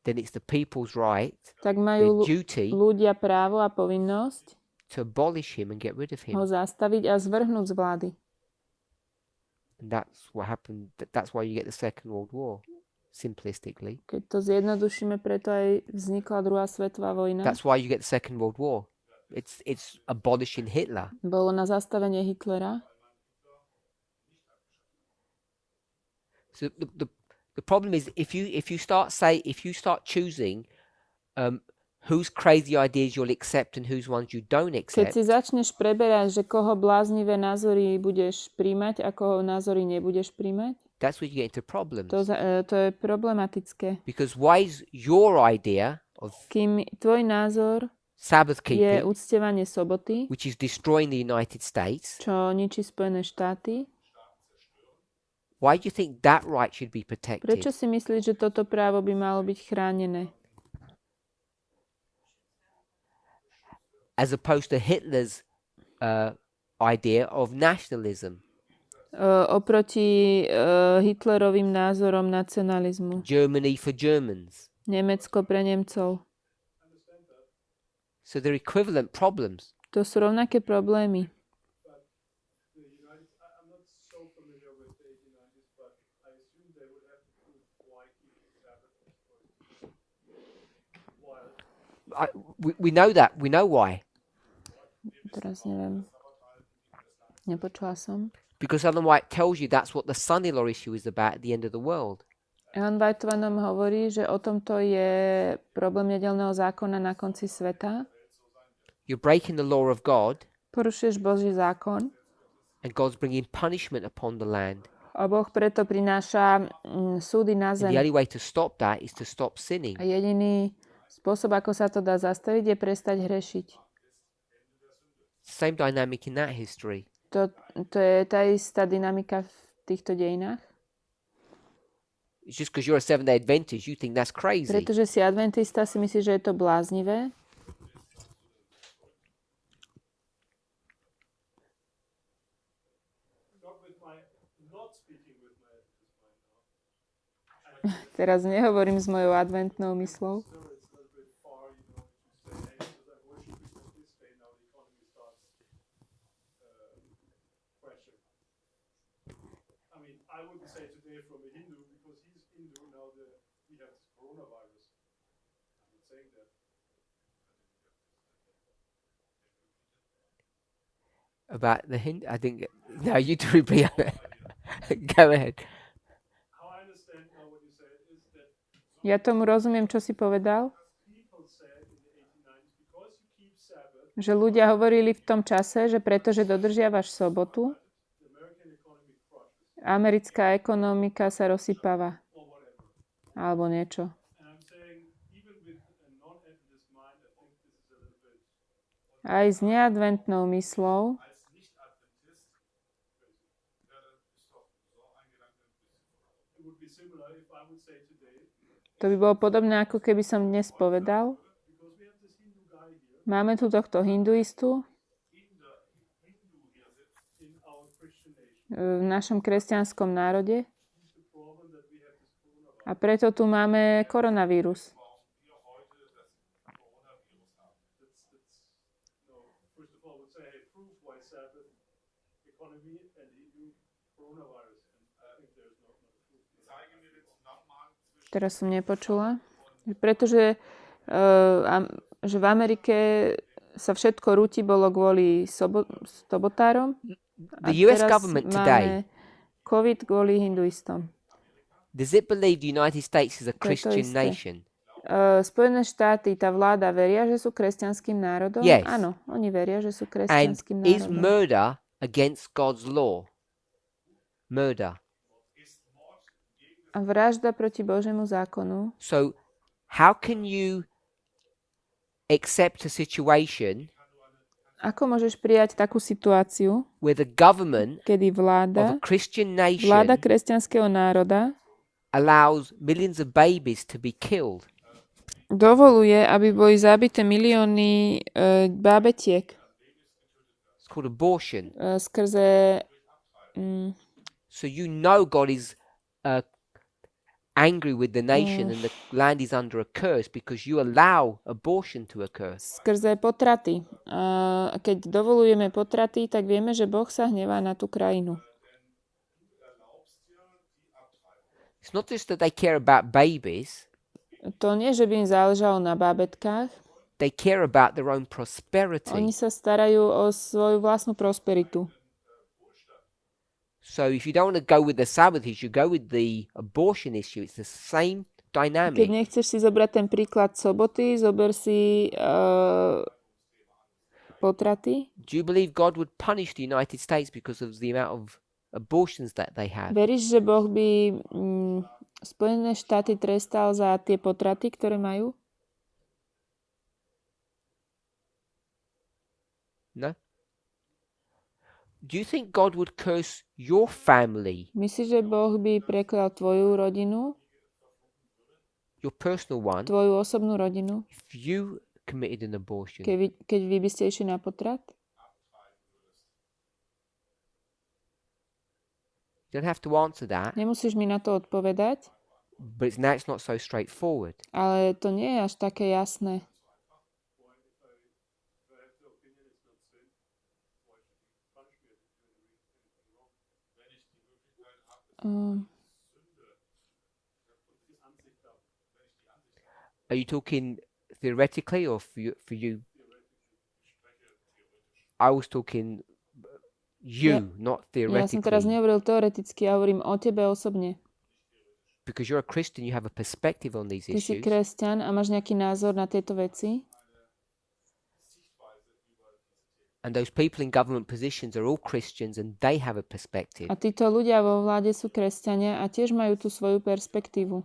then it's the people's right, tak their majú duty ľudia právo a povinnosť to abolish him and get rid of ho him. zastaviť a zvrhnúť z vlády. And that's what happened. That's why you get the Second World War, simplistically. Keď to zjednodušíme, preto aj vznikla druhá svetová vojna. That's why you get the Second World War. It's abolishing Hitler. Bolo na zastavenie Hitlera. So the problem is if you start choosing whose crazy ideas you'll accept and whose ones you don't Keď accept, si začneš preberať, že koho bláznivé názory budeš príjmať a koho názory nebudeš príjmať, that's where you get into problems. to je problematické. Because why is your idea of Kým tvoj názor Sabbath je keeping, uctievanie soboty, which is destroying the United States, čo ničí Spojené štáty, why do you think that right should be protected? prečo si myslíš, že toto právo by malo byť chránené? As opposed to Hitler's idea of nationalism, Oproti Hitlerovým názorom nacionalizmu. Germany for Germans. Nemecko pre Nemcov. So they're equivalent problems. To sú rovnaké problémy. I'm not so familiar with the 1890s, but I assume they would have to prove why keeping Sabbath was good. We know that. We know why. Teraz neviem. Nepočula som. Because Ellen White tells you that's what the son-in-law issue is about at the end of the world. Ellen Whiteová nám hovorí, že o tomto je problém nedeľného zákona na konci sveta. You're breaking the law of God, Porušuješ Boží zákon and God's bringing punishment upon the land. a Boh preto prináša súdy na And the zem. only way to stop that is to stop sinning. A jediný spôsob, ako sa to dá zastaviť, je prestať hrešiť. Same dynamic in that history. To je tá istá dynamika v týchto dejinách. It's just because you're a Seventh-day Adventist, you think that's crazy. Pretože si adventista, si myslíš, že je to bláznivé. Not speaking with my Adventist mind now. Teraz nehovorím s mojou adventnou myslou. Still, it's a little bit far, to say, hey, because I worship Christmas this day, now the economy starts crashing. I mean, I wouldn't say today from a Hindu, because he's Hindu, now we have this coronavirus. I'm not saying that. About the Hindu, I think. No, you do repeat. Go ahead. How I understand now what you said is that Ja tomu rozumiem, čo si povedal. people said in the 1890s, because you keep Sabbath, Že ľudia hovorili v tom čase, že pretože dodržiavaš sobotu, the American economy crushes, americká ekonomika sa rozsypáva. or whatever. Alebo niečo. And I'm saying, even with a non-Adventist mind, I think this is a little bit. Aj s neadventnou myslou, It would be similar if I would say today, To by bolo podobné, ako keby som dnes povedal. Máme tu tohto hinduistu v našom kresťanskom národe a preto tu máme koronavírus. Teraz som nepočula. Pretože že v Amerike sa všetko rúti bolo kvôli sobotárom. A The US teraz government máme today, COVID kvôli hinduistom. does it believe the United States is a To je to Christian isté. nation? Spojené štáty, tá vláda veria, že sú kresťanským národom? Yes. Áno, oni veria, že sú And kresťanským is národom. murder against God's law? Murder. A vražda proti Božiemu zákonu. So how can you accept a situation Ako môžeš prijať takú situáciu, where the government kedy of vláda a Christian nation kresťanského národa allows millions of babies to be killed? dovoluje, aby boli zabité milióny bábetiek It's called abortion. skrze So you know God is angry with the nation and the land is under a curse because you allow abortion to occur. skrze potraty. A keď dovolujeme potraty, tak vieme, že Boh sa hnevá na tú krajinu. It's not just that they care about babies, To nie, že by im záležalo na bábetkách. they care about their own prosperity. Oni sa starajú o svoju vlastnú prosperitu. So if you don't want to go with the Sabbath issue, go with the abortion issue. It's the same Keď dynamic. nechceš si zobrať ten príklad soboty, zober si potraty. Do you believe God would punish the United States because of the amount of abortions that they have? Veríš, že Boh by Spojené štáty trestal za tie potraty, ktoré majú? No? Do you think God would curse your family, Myslíš, že Boh by preklal tvoju rodinu, your personal one, tvoju osobnú rodinu, if you committed an abortion? keď vy by ste išli na potrat? You don't have to answer that, Nemusíš mi na to odpovedať, but it's not so straightforward. ale to nie je až také jasné. Are you talking theoretically or for you? I was talking not Ja som teraz theoretically. nehovoril teoreticky, ja hovorím o tebe osobne. Because you're a Christian, you have a perspective on these Ty si issues. kresťan a máš nejaký názor na tieto veci. And those people in government positions are all Christians and they have a perspective. A títo ľudia vo vláde sú kresťania a tiež majú tú svoju perspektívu.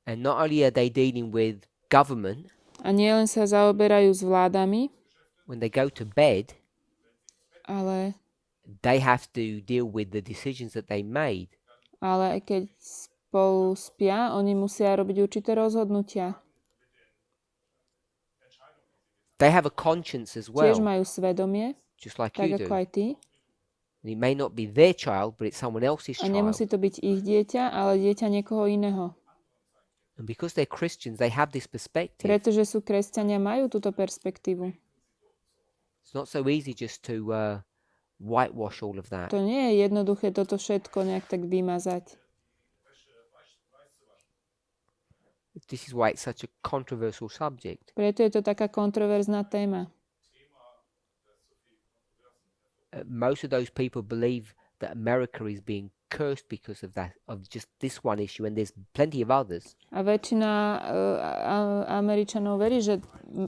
And not only are they dealing with government, A nielen sa zaoberajú s vládami, when they go to bed, ale they have to deal with the decisions that they made. aj keď spolu spia, oni musia robiť určité rozhodnutia. They have a conscience as Tiež well, majú svedomie, just like tak you ako do. aj ty. And it may not be their child, but it's someone else's A nemusí child. to byť ich dieťa, ale dieťa niekoho iného. And because they're Christians, they have this perspective. Pretože sú kresťania, majú túto perspektívu. It's not so easy just to whitewash all of that. To nie je jednoduché toto všetko nejak tak vymazať. This is why it's such a controversial subject. Preto je to taká kontroverzná téma. Most of those people believe that America is being cursed because of that, of just this one issue, and there's plenty of others. A väčšina Američanov verí, že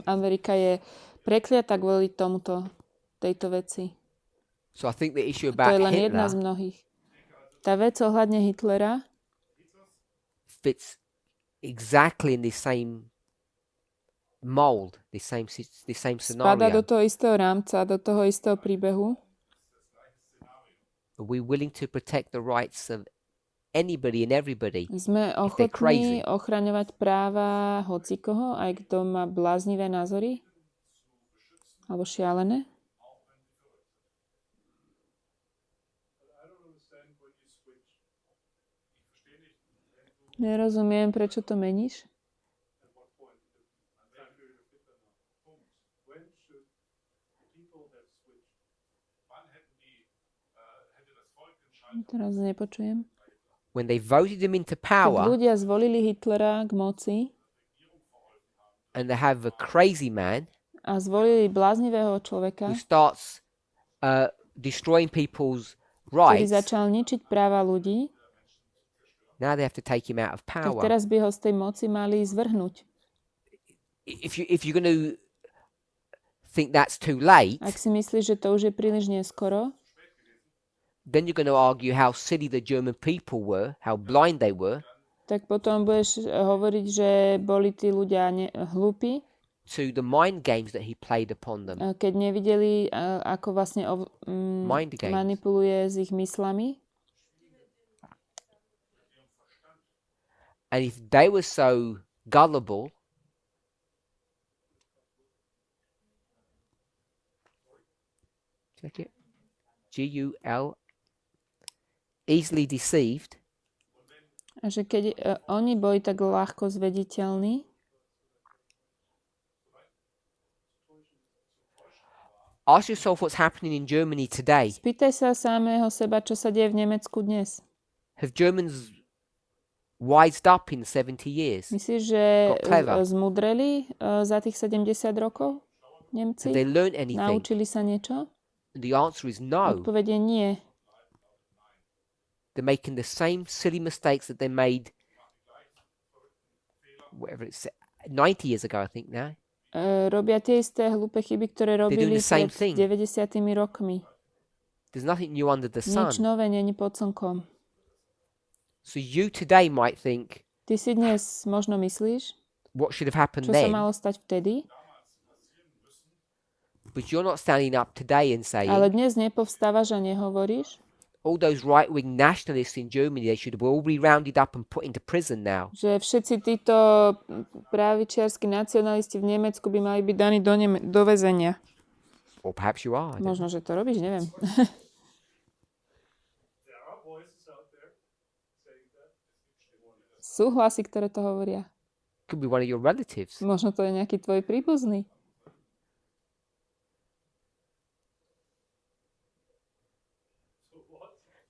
Amerika je prekliata kvôli tejto veci. So I think the issue To je about len jedna z Hitler mnohých. Tá vec ohľadne Hitlera fits exactly in this same mold, this same spada do scenario. toho istého rámca, do toho istého príbehu. Are we willing to protect the rights of anybody and everybody. Sme if they're crazy. ochotní ochraňovať práva hocikoho, aj kto má bláznivé názory? Alebo šialené? Nerozumiem, prečo to meníš? Teraz nepočujem. When they voted him into Keď power ľudia zvolili Hitlera k moci and they have a crazy man a zvolili bláznivého človeka, who starts destroying people's ktorý rights, začal ničiť práva ľudí, now they have to take him out of tak power. teraz by ho z tej moci mali zvrhnúť. If you're going to think that's too late, Ak si myslíš, že to už je príliš neskoro, then you're going to argue how silly the German people were, how blind they were tak potom budeš hovoriť, že boli tí ľudia hlúpi, to the mind games that he played upon them. keď nevideli, ako vlastne Mind games. manipuluje s ich myslami. And if they were so gullible, check it, G-U-L, easily deceived, A že keď oni boli tak ľahko zvediteľní, ask yourself what's happening in Germany today. spýtaj sa samého seba, čo sa deje v Nemecku dnes. Have Germans wised up in 70 years? Myslíš, že Got clever. zmudreli za tých 70 rokov Nemci? Have they learned anything? Naučili sa niečo? The answer is no. Odpovede nie. They're making the same silly mistakes that they made, whatever it's 90 years ago, I think now. Robia tie isté hlúpe chyby, ktoré doing robili the same pred thing. 90 rokmi. There's nothing new under the sun. Nič nové není pod slnkom. So you today might think, Ty si dnes možno myslíš, what should have happened čo sa then? malo stať vtedy, But you're not standing up today and saying, ale dnes nepovstávaš a nehovoríš, all those right-wing nationalists in Germany, they should all be rounded up and put into prison now. že všetci títo pravičiarski nacionalisti v Nemecku by mali byť daní do väzenia. Or perhaps you are. I don't know. Možno, že to robíš, neviem. There are voices out there saying that. Sú hlasy, ktoré to hovoria. Could be one of your relatives. Možno to je nejaký tvoj príbuzný.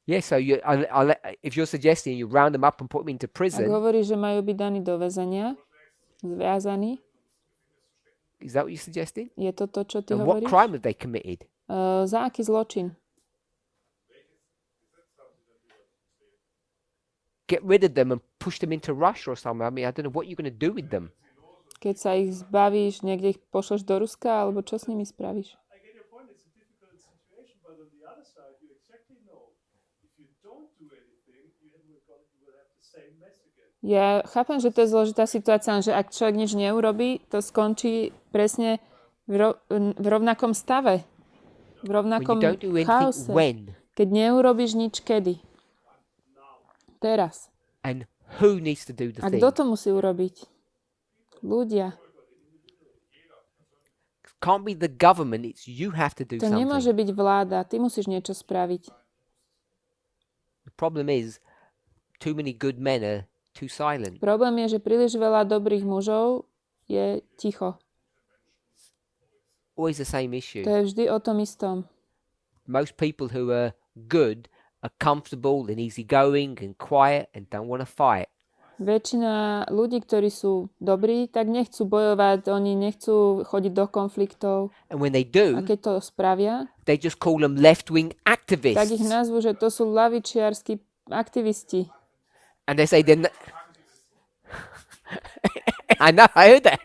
Yeah, so if you're suggesting you round them up and put them into Ak prison, hovoríš, že majú byť daní do väzenia, zviazaní, is that what you're suggesting? je to to, čo ty And what hovoríš? crime have they committed? Za aký zločin? Get rid of them and push them into Russia or something. I mean, I don't know what you're going to do with them. Keď sa ich zbavíš, niekde ich pošleš do Ruska, alebo čo s nimi spravíš? I get your point. It's a difficult situation, but on the other side, you exactly know if you don't do anything, you will have the same mess again. Ja chápem, že to je zložitá situácia, že ak človek nič neurobí, to skončí presne v rovnakom stave. V When rovnakom you don't do anything, chaose. when? Keď neurobiš nič kedy. Teraz. And who needs to do the A thing? kto to musí urobiť? Ľudia. Can't be the government, it's you have to do To nemôže something. byť vláda. Ty musíš niečo spraviť. The problem is, too many good men are too silent. Problém je, že príliš veľa dobrých mužov je ticho. Always the same issue. To je vždy o tom istom. Most people who are good are comfortable and easygoing and quiet and don't want to fight. Väčšina ľudí, ktorí sú dobrí, tak nechcú bojovať, oni nechcú chodiť do konfliktov. And when they A do, keď to spravia, they just call them left-wing tak ich activists. nazvú, že to sú lavičiarskí aktivisti. And they say they're I know, I heard that.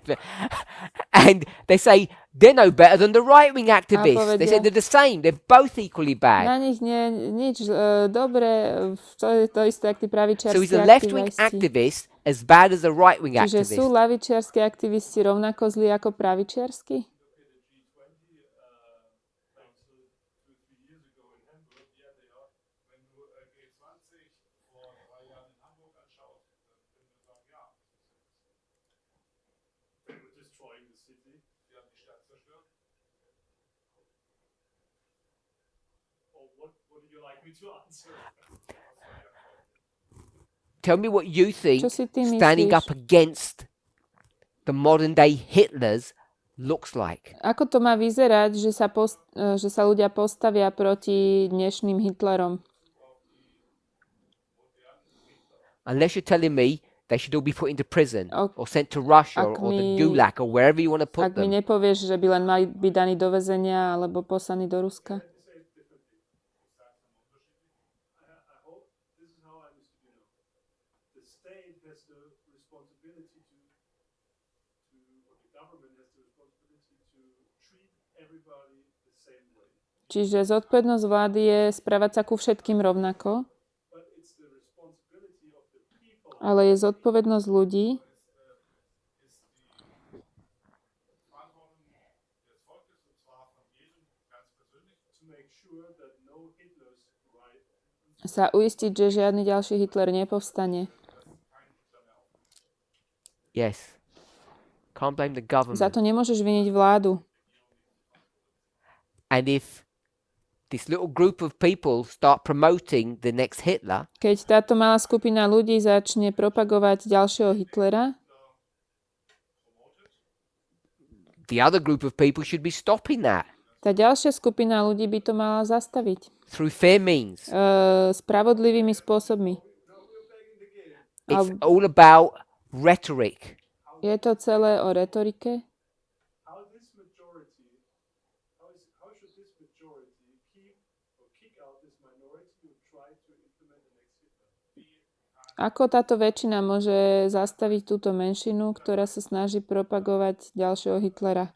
And they say they're no better than the right-wing activists. They say povedia- they're the same. They're both equally bad. Na nich nie nič dobré, to je to isté, ako tí So pravičiarskí is a left-wing aktivisti. activist as bad as a right-wing Čiže sú activist? lavičiarskí aktivisti rovnako zlí ako pravičiarskí? destroying the city. Sie haben die Stadt zerstört. Or what would you like me to answer? Tell me what you think Čo si ty standing myslíš? up against the modern day Hitlers looks like. Ako to má vyzerať, že sa ľudia postavia proti dnešným Hitlerom? Unless you're telling me they should all be put into prison Ok, or sent to Russia ak or the mi- Gulag or wherever you want to put Ak mi them. nepovieš, že by len mali byť daní do väzenia alebo poslaní do Ruska. I hope this is how I understood, the state has the responsibility or the government has the responsibility to treat everybody the same way. Čiže zodpovednosť vlády je správať sa ku všetkým rovnako, But it's the responsibility of the people ale je zodpovednosť ľudí, to make sure that no Hitlers rise. sa uistiť, že žiadny ďalší Hitler nepovstane. Yes. Can't blame the Za government. to nemôžeš viniť vládu. And if this little group of people start promoting the next Hitler, Keď táto malá skupina ľudí začne propagovať ďalšieho Hitlera, the other group of people should be stopping that tá ďalšia skupina ľudí by to mala zastaviť. through fair means. Spravodlivými spôsobmi. It's all about rhetoric. Je to celé o retorike. How should this majority keep or kick out this minority who try to implement the next Hitler? Ako táto väčšina môže zastaviť túto menšinu, ktorá sa snaží propagovať ďalšieho Hitlera?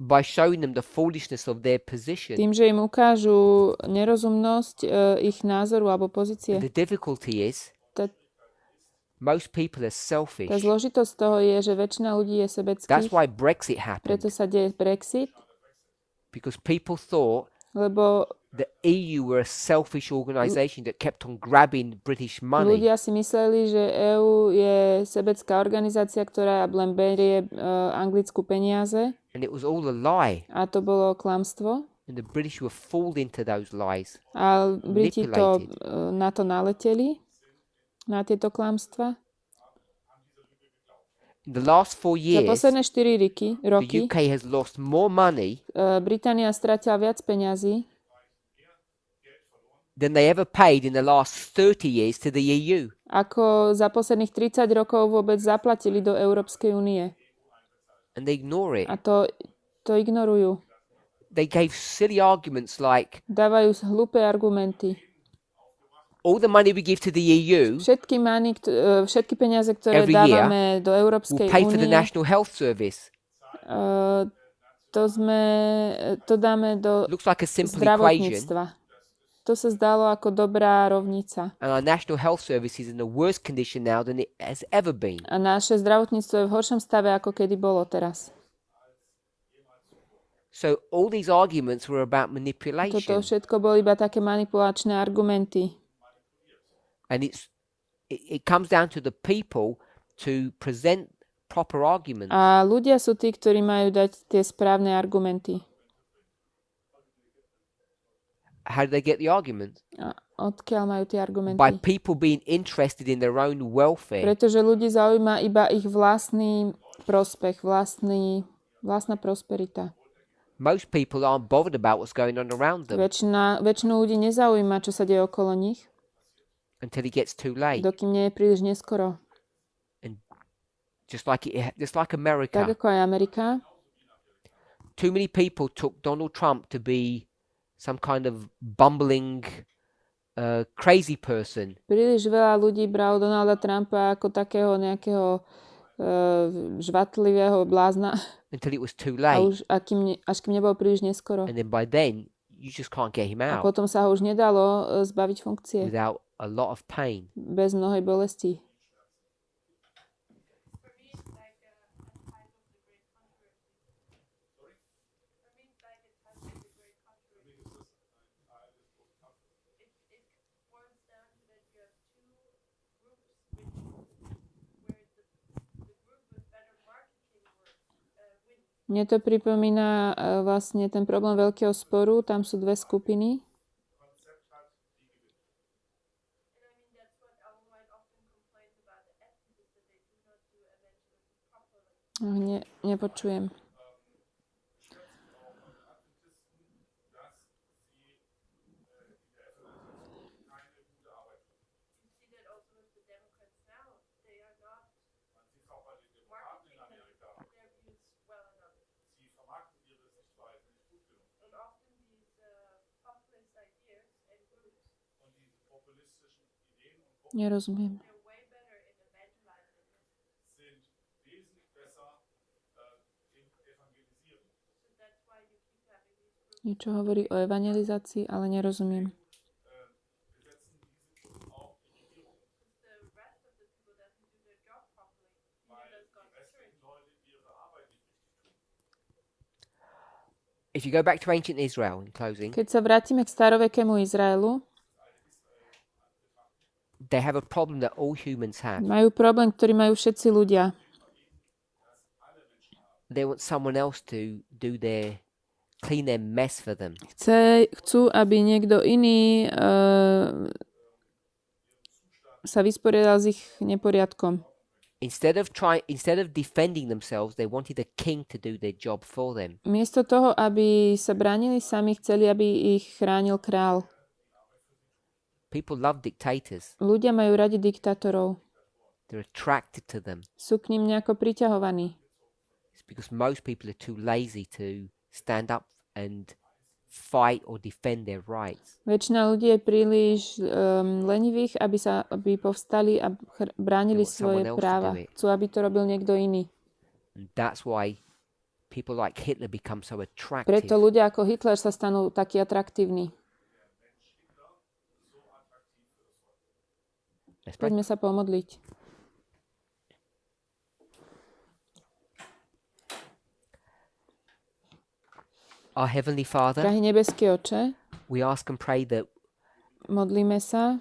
By showing them the foolishness of their position. Tým, že im ukážu nerozumnosť ich názoru alebo pozície. The difficulty is Tá, most people are selfish. tá zložitosť toho je, že väčšina ľudí je That's sebeckých, why Brexit preto happened. sa deje Brexit, Because people thought lebo the EU were a selfish organisation that kept on grabbing British money. ľudia si mysleli, že EÚ je sebecká organizácia, ktorá len berie anglickú peniaze, And it was all a lie. a to bolo klamstvo. And the British were fooled into those lies. A Briti to, Manipulated. na to naleteli, na tieto klamstva. In the last 4 Za years, posledné 4 the roky UK has lost more money Británia stratila viac peňazí, than they ever paid in the last 30 years to the EU. ako za posledných 30 rokov vôbec zaplatili do Európskej únie. And they ignore it. A to ignorujú. They gave silly arguments like, Dávajú hlúpe argumenty. all the money we give to the EU Všetky peniaze, ktoré Every year dávame do will Európskej pay for the únie, National Health Service. to dáme do Looks like a simple equation. zdravotníctva. To sa zdalo ako dobrá rovnica. And our National Health Service is in a worse condition now than it has ever been. A naše zdravotníctvo je v horšom stave, ako kedy bolo teraz. So all these arguments were about Toto manipulation. všetko boli iba také manipulačné argumenty. And it comes down to the people to present proper arguments. A ľudia sú tí, ktorí majú dať tie správne argumenty. How do they get the arguments? A odkiaľ majú tie By argumenty? people being interested in their own welfare. Pretože ľudí zaujíma iba ich vlastný prospech, vlastná prosperita. Most people aren't bothered about what's going on around them Väčšinu ľudí nezaujíma, čo sa deje okolo nich, until it gets too late. dokým nie je príliš neskoro. Just like Tak America. ako aj Amerika. Too many people took Donald Trump to be some kind of bumbling, crazy person. Príliš veľa ľudí bralo Donalda Trumpa ako takého nejakého žvatlivého blázna, Until it was too a late. až kým nebolo príliš neskoro. And then by then, you just can't get him A out potom sa ho už nedalo zbaviť funkcie without a lot of pain. bez mnohej bolesti. Mne to pripomína vlastne ten problém veľkého sporu. Tam sú dve skupiny. Nepočujem. Nerozumiem. Niečo hovorí o evangelizácii, ale nerozumiem. If you go back to ancient Israel in closing, Keď sa vrátime k starovekému Izraelu, they have a problem that all humans have. majú problém, ktorý majú všetci ľudia. They want someone else to clean their mess for them. Chcú, aby niekto iný sa vysporiadal s ich neporiadkom. Instead of defending themselves, they wanted a king to do their job for them. Miesto toho, aby sa bránili sami, chceli, aby ich chránil král. People love dictators. Ľudia majú radi diktátorov. They're attracted to them. Sú k ním nejako priťahovaní. It's because most people are too lazy to stand up and fight or defend their rights. Väčšina ľudí je príliš lenivých, aby povstali a bránili svoje práva. Chcú, aby to robil niekto iný. And that's why people like Hitler become so attractive. Preto ľudia ako Hitler sa stanú takí atraktívni. Poďme sa pomodliť. Our Heavenly Father, Drahý nebeský Oče, we ask and pray that modlíme sa,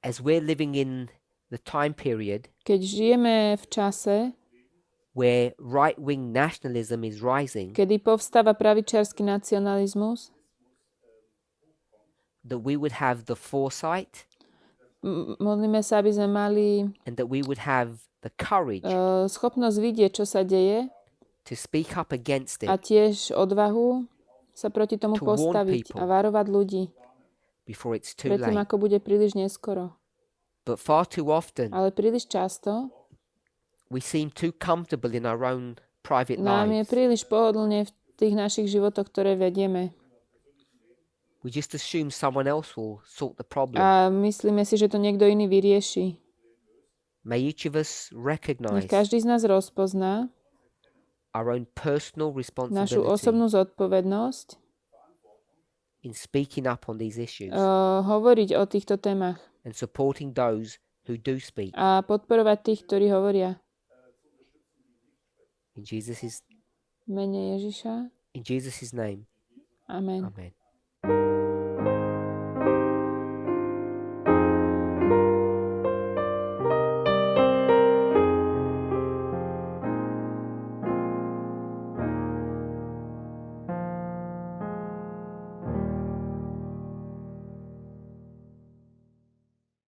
as we're living in the time period keď žijeme v čase, where right-wing nationalism is rising, kedy povstáva pravičiarsky nacionalizmus, that we would have the foresight modlíme sa, aby sme mali and that we would have the courage schopnosť vidieť, čo sa deje to speak up against a it tiež odvahu sa proti tomu To warn postaviť people a varovať ľudí before it's too predtým, late. ako bude príliš neskoro. But far too often, Ale príliš často we seem too comfortable in our own private nám je lives. príliš pohodlne v tých našich životoch, ktoré vedieme. We just assume someone else will sort the problem. A myslíme si, že to niekto iný vyrieši. May each of us recognize Nech každý z nás rozpozná our own personal našu responsibility osobnú zodpovednosť in speaking up on these issues hovoriť o týchto témach and supporting those who do speak. a podporovať tých, ktorí hovoria. In Jesus' V mene Ježiša. name. Amen. Amen.